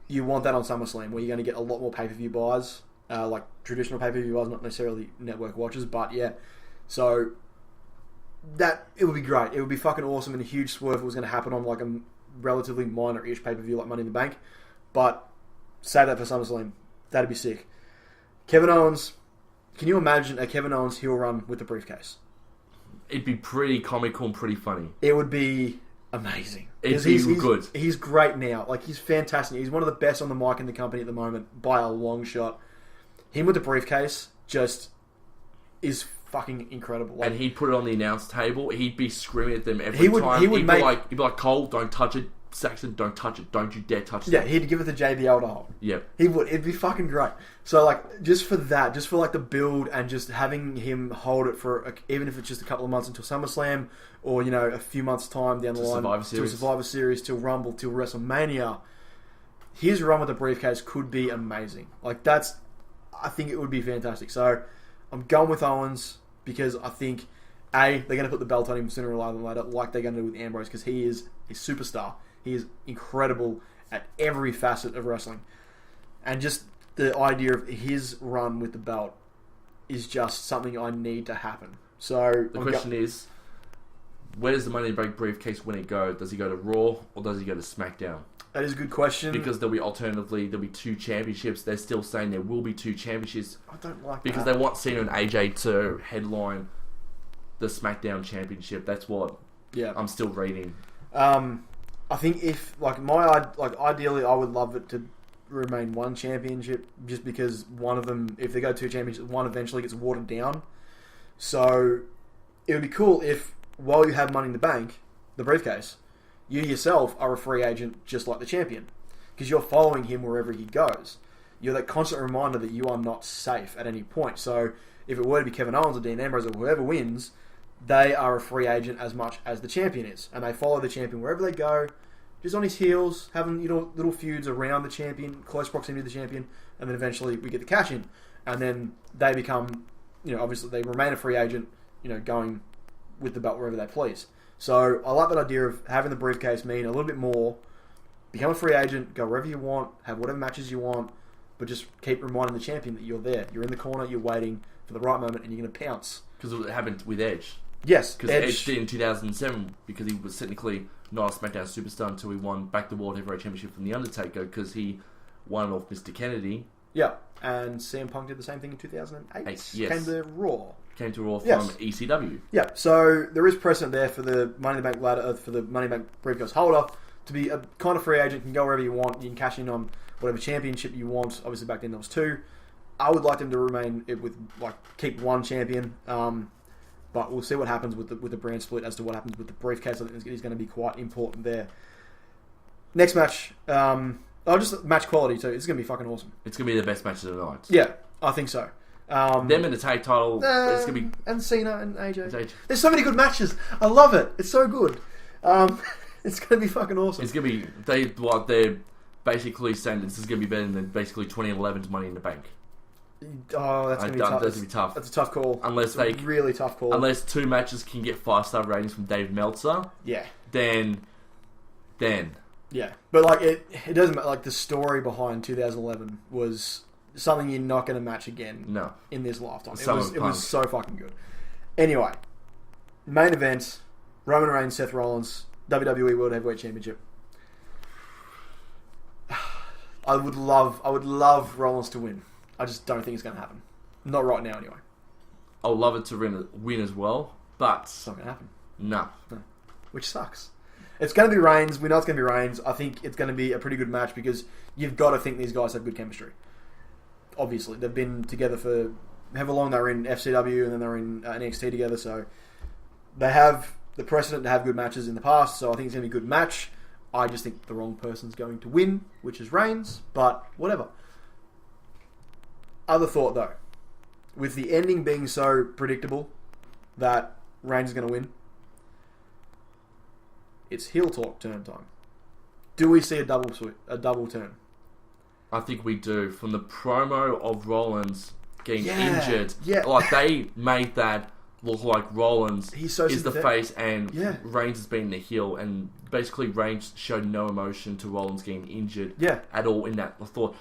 You want that on SummerSlam where you're going to get a lot more pay-per-view buys. Like traditional pay-per-view buys, not necessarily network watches, but yeah. So it would be great. It would be fucking awesome, and a huge swerve if it was going to happen on like a relatively minor-ish pay-per-view like Money in the Bank. But save that for SummerSlam. That'd be sick. Kevin Owens. Can you imagine a Kevin Owens heel run with the briefcase? It'd be pretty comical and pretty funny. It would be amazing. It'd be good. He's great now. Like, he's fantastic. He's one of the best on the mic in the company at the moment by a long shot. Him with the briefcase just is fucking incredible. Like, and he'd put it on the announce table. He'd be screaming at them every time. He'd be like, "Cole, don't touch it. Saxon, don't touch it. Don't you dare touch it." Yeah, he'd give it to JBL to hold. Yeah. He would. It'd be fucking great. So, like, just for that, just for, like, the build and just having him hold it for, even if it's just a couple of months until SummerSlam or, a few months' time down the line to Survivor Series, till Rumble, till WrestleMania, his run with the briefcase could be amazing. Like, I think it would be fantastic. So, I'm going with Owens because I think, they're going to put the belt on him sooner rather than later, like they're going to do with Ambrose, because he is a superstar. He is incredible at every facet of wrestling. And just the idea of his run with the belt is just something I need to happen. So the question is, where does the Money in the Bank briefcase when it go? Does he go to Raw or does he go to SmackDown? That is a good question. Because there'll be 2 championships. They're still saying there will be 2 championships. I don't like because that. They want Cena and AJ to headline the SmackDown championship. That's what I'm still reading. I think if ideally I would love it to remain one championship, just because one of them, if they go 2 championships, one eventually gets watered down. So it would be cool if while you have Money in the Bank, the briefcase, you yourself are a free agent just like the champion, because you're following him wherever he goes. You're that constant reminder that you are not safe at any point. So if it were to be Kevin Owens or Dean Ambrose or whoever wins, they are a free agent as much as the champion is, and they follow the champion wherever they go, just on his heels, having little feuds around the champion, close proximity to the champion, and then eventually we get the cash in, and then they become, obviously they remain a free agent, going with the belt wherever they please. So I like that idea of having the briefcase mean a little bit more. Become a free agent, go wherever you want, have whatever matches you want, but just keep reminding the champion that you're there. You're in the corner, you're waiting for the right moment, and you're going to pounce. Because it happened with Edge. Yes, because Edge did in 2007, because he was technically not a SmackDown superstar until he won back the World Heavyweight Championship from The Undertaker, because he won it off Mr. Kennedy. Yeah, and CM Punk did the same thing in 2008. Yes. Came to Raw. From ECW. Yeah, so there is precedent there for the Money in the Bank ladder, for the Money in the Bank briefcase holder to be a kind of free agent, can go wherever you want, you can cash in on whatever championship you want. Obviously back then there was 2. I would like them to remain with keep one champion, but we'll see what happens with the brand split as to what happens with the briefcase. I think is going to be quite important there. Next match, just match quality too. It's going to be fucking awesome. It's going to be the best match of the night. Yeah, I think so. Them in the tag title, it's going to be... And Cena and AJ. There's so many good matches. I love it. It's so good. It's going to be fucking awesome. It's going to be... They're basically saying this is going to be better than basically 2011's Money in the Bank. Oh, that's going to be tough. That's going to be tough. That's a tough call. Really tough call. Unless 2 matches can get 5-star ratings from Dave Meltzer. Yeah. Then... Yeah. But it doesn't matter. The story behind 2011 was... something you're not going to match again in this lifetime. It was so fucking good. Anyway, main event, Roman Reigns, Seth Rollins, WWE World Heavyweight Championship. I would love Rollins to win. I just don't think it's going to happen. Not right now, anyway. I would love it to win as well, but... It's not going to happen. No. Which sucks. It's going to be Reigns. We know it's going to be Reigns. I think it's going to be a pretty good match because you've got to think these guys have good chemistry. Obviously, they've been together for however long. They were in FCW and then they were in NXT together, so they have the precedent to have good matches in the past, so I think it's going to be a good match. I just think the wrong person's going to win, which is Reigns, but whatever. Other thought, though. With the ending being so predictable that Reigns is going to win, it's heel talk turn time. Do we see a double turn? I think we do. From the promo of Rollins getting injured, yeah. They made that look like Rollins is the face and Reigns has been the heel, and basically Reigns showed no emotion to Rollins getting injured at all in that. I thought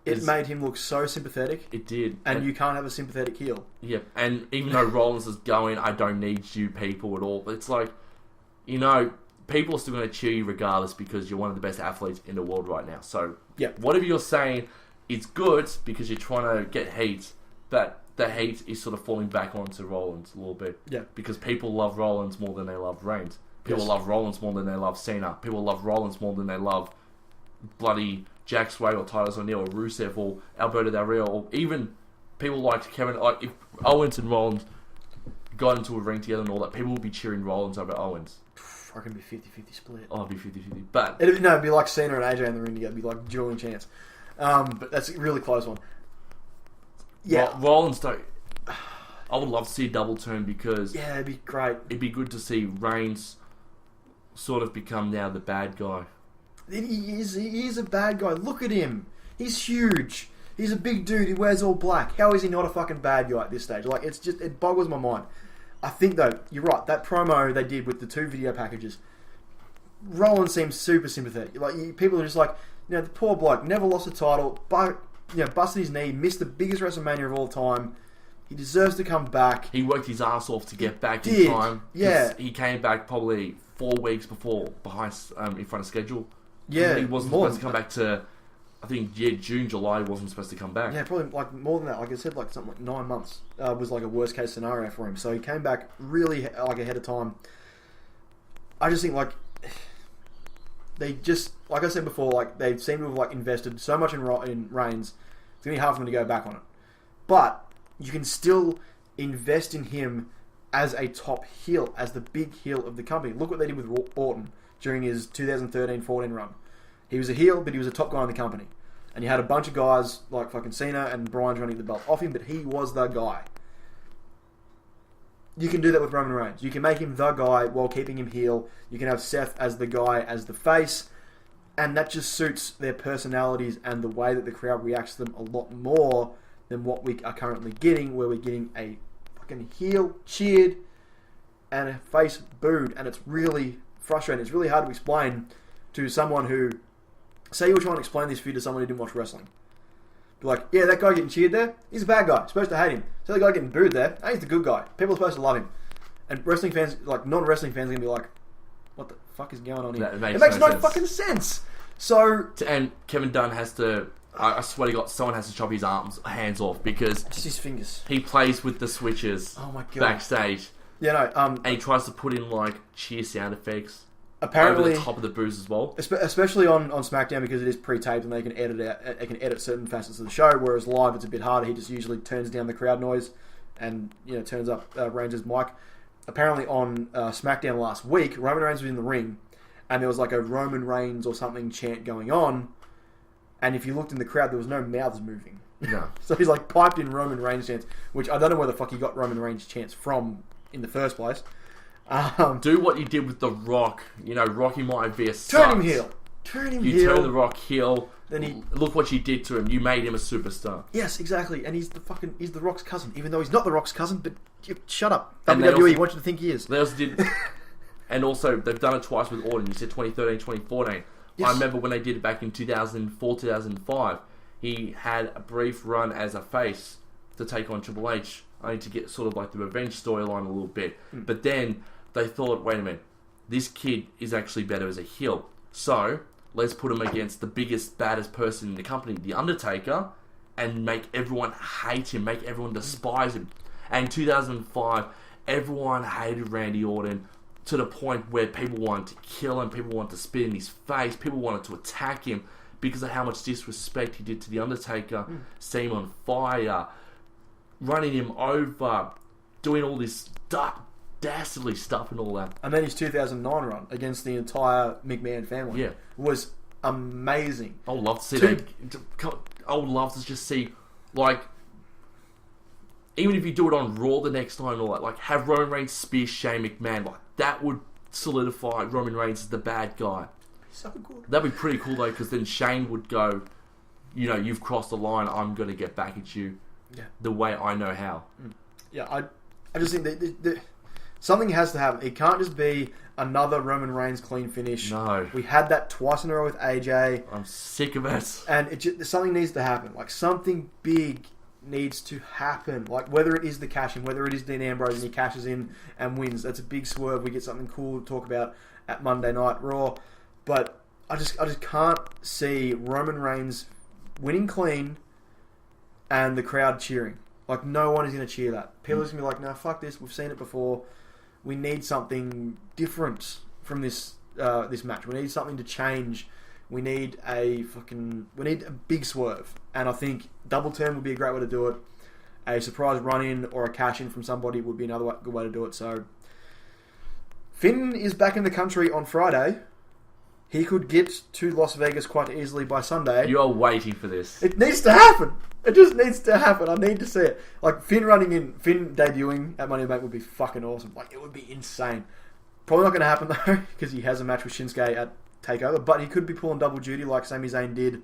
it made him look so sympathetic. It did. And you can't have a sympathetic heel. Yeah, and even though Rollins is going, I don't need you people at all, it's people are still going to cheer you regardless because you're one of the best athletes in the world right now. So, whatever you're saying is good because you're trying to get heat, but the heat is sort of falling back onto Rollins a little bit. Yeah. Because people love Rollins more than they love Reigns. People love Rollins more than they love Cena. People love Rollins more than they love bloody Jack Swagger or Titus O'Neil or Rusev or Alberto Del Rio, or even people like Kevin. If Owens and Rollins got into a ring together and all that, people would be cheering Rollins over Owens. I reckon it'd be 50-50 split. Oh, it'd be 50-50. But it'd be like Cena and AJ in the ring together. It'd be like dueling chance. But that's a really close one. Yeah, Rollins don't. I would love to see a double turn because it'd be great. It'd be good to see Reigns sort of become now the bad guy. He is a bad guy. Look at him. He's huge. He's a big dude. He wears all black. How is he not a fucking bad guy at this stage? It boggles my mind. I think, though, you're right. That promo they did with the 2 video packages, Rollins seems super sympathetic. People are just the poor bloke never lost a title, but busted his knee, missed the biggest WrestleMania of all time. He deserves to come back. He worked his ass off to get back in time. Yeah. He came back probably 4 weeks behind in front of schedule. Yeah. He wasn't supposed to come back to, I think, June, July, he wasn't supposed to come back. Yeah, probably like more than that. Like I said, like something like 9 months was like a worst case scenario for him. So he came back really like ahead of time. I just think like they just, like I said before, like they seem to have like invested so much in Reigns. It's gonna be hard for them to go back on it. But you can still invest in him as a top heel, as the big heel of the company. Look what they did with Orton during his 2013-14 run. He was a heel, but he was a top guy in the company. And you had a bunch of guys like fucking Cena and Bryan trying to get the belt off him, but he was the guy. You can do that with Roman Reigns. You can make him the guy while keeping him heel. You can have Seth as the guy, as the face. And that just suits their personalities and the way that the crowd reacts to them a lot more than what we are currently getting, where we're getting a fucking heel cheered and a face booed. And it's really frustrating. It's really hard to explain to someone who... Say you were trying to explain this feud to someone who didn't watch wrestling. Be like, yeah, that guy getting cheered there, he's a bad guy. You're supposed to hate him. So the guy getting booed there, he's the good guy. People are supposed to love him. And wrestling fans, like non-wrestling fans, are going to be like, what the fuck is going on here? It makes no fucking sense. So... And Kevin Dunn has to... I swear to God, someone has to chop his hands off because... Just his fingers. He plays with the switches backstage. Yeah, no, and he tries to put in, like, cheer sound effects. Apparently, over the top of the booze as well. Especially on SmackDown because it is pre-taped and they can edit certain facets of the show, whereas live it's a bit harder. He just usually turns down the crowd noise and turns up Reigns' mic. Apparently on SmackDown last week, Roman Reigns was in the ring and there was like a Roman Reigns or something chant going on, and if you looked in the crowd there was no mouths moving. No. So he's like piped in Roman Reigns chants, which I don't know where the fuck he got Roman Reigns chants from in the first place. Do what you did with The Rock. Rocky Maivia sucks. Turn him heel. You turn The Rock heel. Then look what you did to him. You made him a superstar. Yes, exactly. And he's The Rock's cousin, even though he's not The Rock's cousin. But shut up, WWE. Want you to think he is. They also did, and also they've done it twice with Orton. You said 2013, 2014. Yes. I remember when they did it back in 2004, 2005. He had a brief run as a face to take on Triple H, only to get sort of like the revenge storyline a little bit. But then they thought, wait a minute, this kid is actually better as a heel. So, let's put him against the biggest, baddest person in the company, The Undertaker, and make everyone hate him, make everyone despise him. And in 2005, everyone hated Randy Orton to the point where people wanted to kill him, people wanted to spit in his face, people wanted to attack him because of how much disrespect he did to The Undertaker, setting him on fire, running him over, doing all this dastardly stuff and all that. And then his 2009 run against the entire McMahon family was amazing. I would love to see that. I would love to just see, like, even if you do it on Raw the next time, or like have Roman Reigns spear Shane McMahon, like that would solidify Roman Reigns as the bad guy. So good. That'd be pretty cool though, because then Shane would go, you've crossed the line. I'm going to get back at you. Yeah. The way I know how. Yeah, I just think that something has to happen. It can't just be another Roman Reigns clean finish. No. We had that twice in a row with AJ. I'm sick of it. And something needs to happen. Like, something big needs to happen. Like, whether it is the cash-in, whether it is Dean Ambrose and he cashes in and wins. That's a big swerve. We get something cool to talk about at Monday Night Raw. But I just can't see Roman Reigns winning clean and the crowd cheering. Like, no one is going to cheer that. People are just going to be like, no, fuck this. We've seen it before. We need something different from this match. We need something to change. We need a big swerve. And I think double turn would be a great way to do it. A surprise run-in or a cash-in from somebody would be another good way to do it. So, Finn is back in the country on Friday. He could get to Las Vegas quite easily by Sunday. You're waiting for this. It needs to happen. It just needs to happen. I need to see it. Like, Finn debuting at Money in the Bank would be fucking awesome. Like, it would be insane. Probably not going to happen, though, because he has a match with Shinsuke at TakeOver, but he could be pulling double duty like Sami Zayn did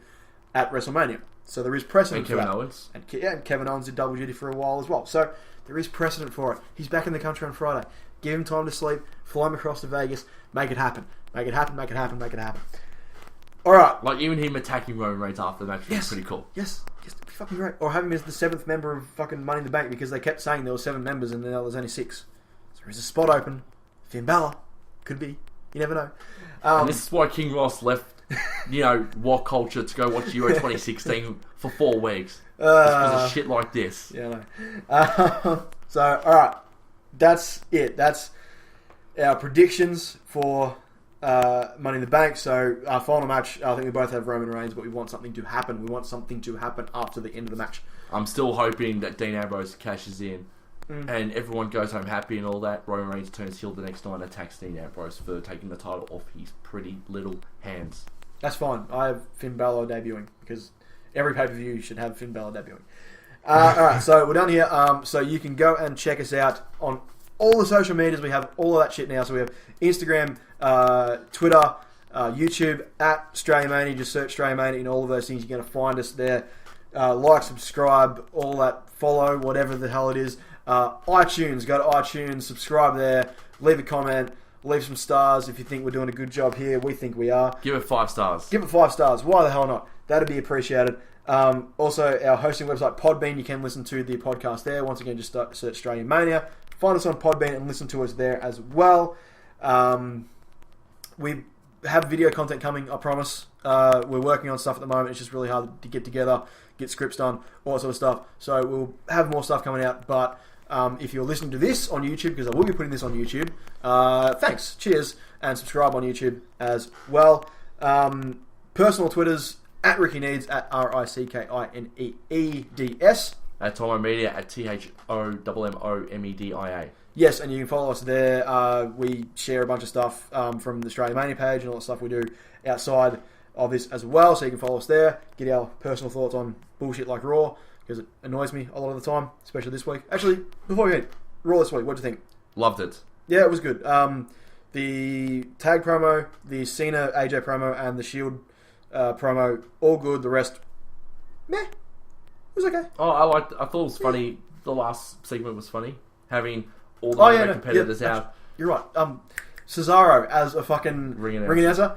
at WrestleMania. So there is precedent for that. And Kevin Owens. And Kevin Owens did double duty for a while as well. So there is precedent for it. He's back in the country on Friday. Give him time to sleep. Fly him across to Vegas. Make it happen. Make it happen, make it happen, make it happen. Alright. Like, even him attacking Roman Reigns after the match was pretty cool. Yes. It'd be fucking great. Or have him as the 7th member of fucking Money in the Bank because they kept saying there were 7 members and now there's only 6. So there is a spot open. Finn Balor. Could be. You never know. And this is why King Ross left, What Culture to go watch Euro 2016 for 4 weeks. Because of shit like this. Yeah, I know. So, alright. That's it. That's our predictions for Money in the Bank. So, our final match, I think we both have Roman Reigns, but we want something to happen. We want something to happen after the end of the match. I'm still hoping that Dean Ambrose cashes in and everyone goes home happy and all that. Roman Reigns turns heel the next night and attacks Dean Ambrose for taking the title off his pretty little hands. That's fine. I have Finn Balor debuting because every pay-per-view should have Finn Balor debuting. Alright, so we're done here. So you can go and check us out on all the social medias. We have all of that shit now. So we have Instagram, Twitter, YouTube, at StrayaMania. Just search StrayaMania and all of those things. You're going to find us there. Like, subscribe, all that, follow, whatever the hell it is. iTunes, go to iTunes, subscribe there, leave a comment, leave some stars if you think we're doing a good job here. We think we are. Give it 5 stars. Give it 5 stars. Why the hell not? That'd be appreciated. Also, our hosting website, Podbean, you can listen to the podcast there. Once again, just search StrayaMania. Find us on Podbean and listen to us there as well. We have video content coming, I promise. We're working on stuff at the moment. It's just really hard to get together, get scripts done, all that sort of stuff. So we'll have more stuff coming out. But if you're listening to this on YouTube, because I will be putting this on YouTube, thanks, cheers, and subscribe on YouTube as well. Personal Twitters, at Ricki Needs, at RICKINEEDS. At Tomo Media, at THOMMOMEDIA. Yes, and you can follow us there. We share a bunch of stuff from the StrayaMania page and all the stuff we do outside of this as well. So you can follow us there. Get our personal thoughts on bullshit like Raw, because it annoys me a lot of the time, especially this week. Actually, before we head, Raw this week, what do you think? Loved it. Yeah, it was good. The tag promo, the Cena AJ promo, and the Shield promo, all good. The rest, meh. It was okay. Oh, I thought it was funny. The last segment was funny. Having all the competitors out. You're right. Cesaro as a fucking ring announcer.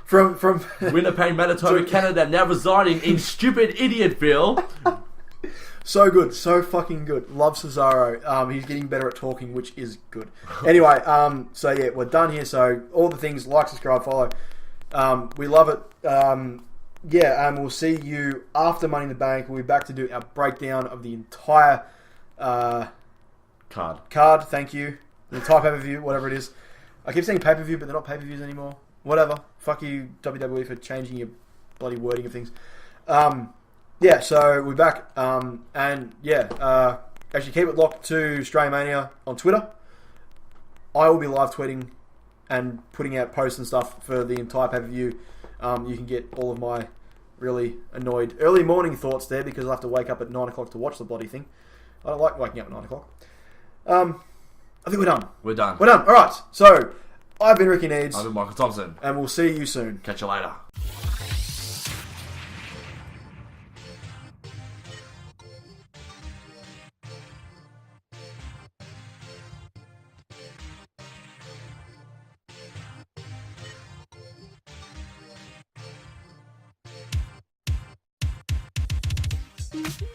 from Winnipeg, Manitoba, Canada, now residing in stupid Idiotville. So good, so fucking good. Love Cesaro. He's getting better at talking, which is good. Anyway, so yeah, we're done here. So all the things, like, subscribe, follow. We love it. Yeah, and we'll see you after Money in the Bank. We'll be back to do our breakdown of the entire card. Thank you. The entire pay-per-view, whatever it is. I keep saying pay-per-view, but they're not pay-per-views anymore. Whatever. Fuck you, WWE, for changing your bloody wording of things. Yeah, so we're back. And yeah, actually keep it locked to StrayaMania on Twitter. I will be live tweeting and putting out posts and stuff for the entire pay-per-view. You can get all of my really annoyed early morning thoughts there, because I'll have to wake up at 9 o'clock to watch the bloody thing. I don't like waking up at 9 o'clock. I think we're done. We're done. Alright, so I've been Ricki Needs. I've been Michael Thompson. And we'll see you soon. Catch you later. Thank you.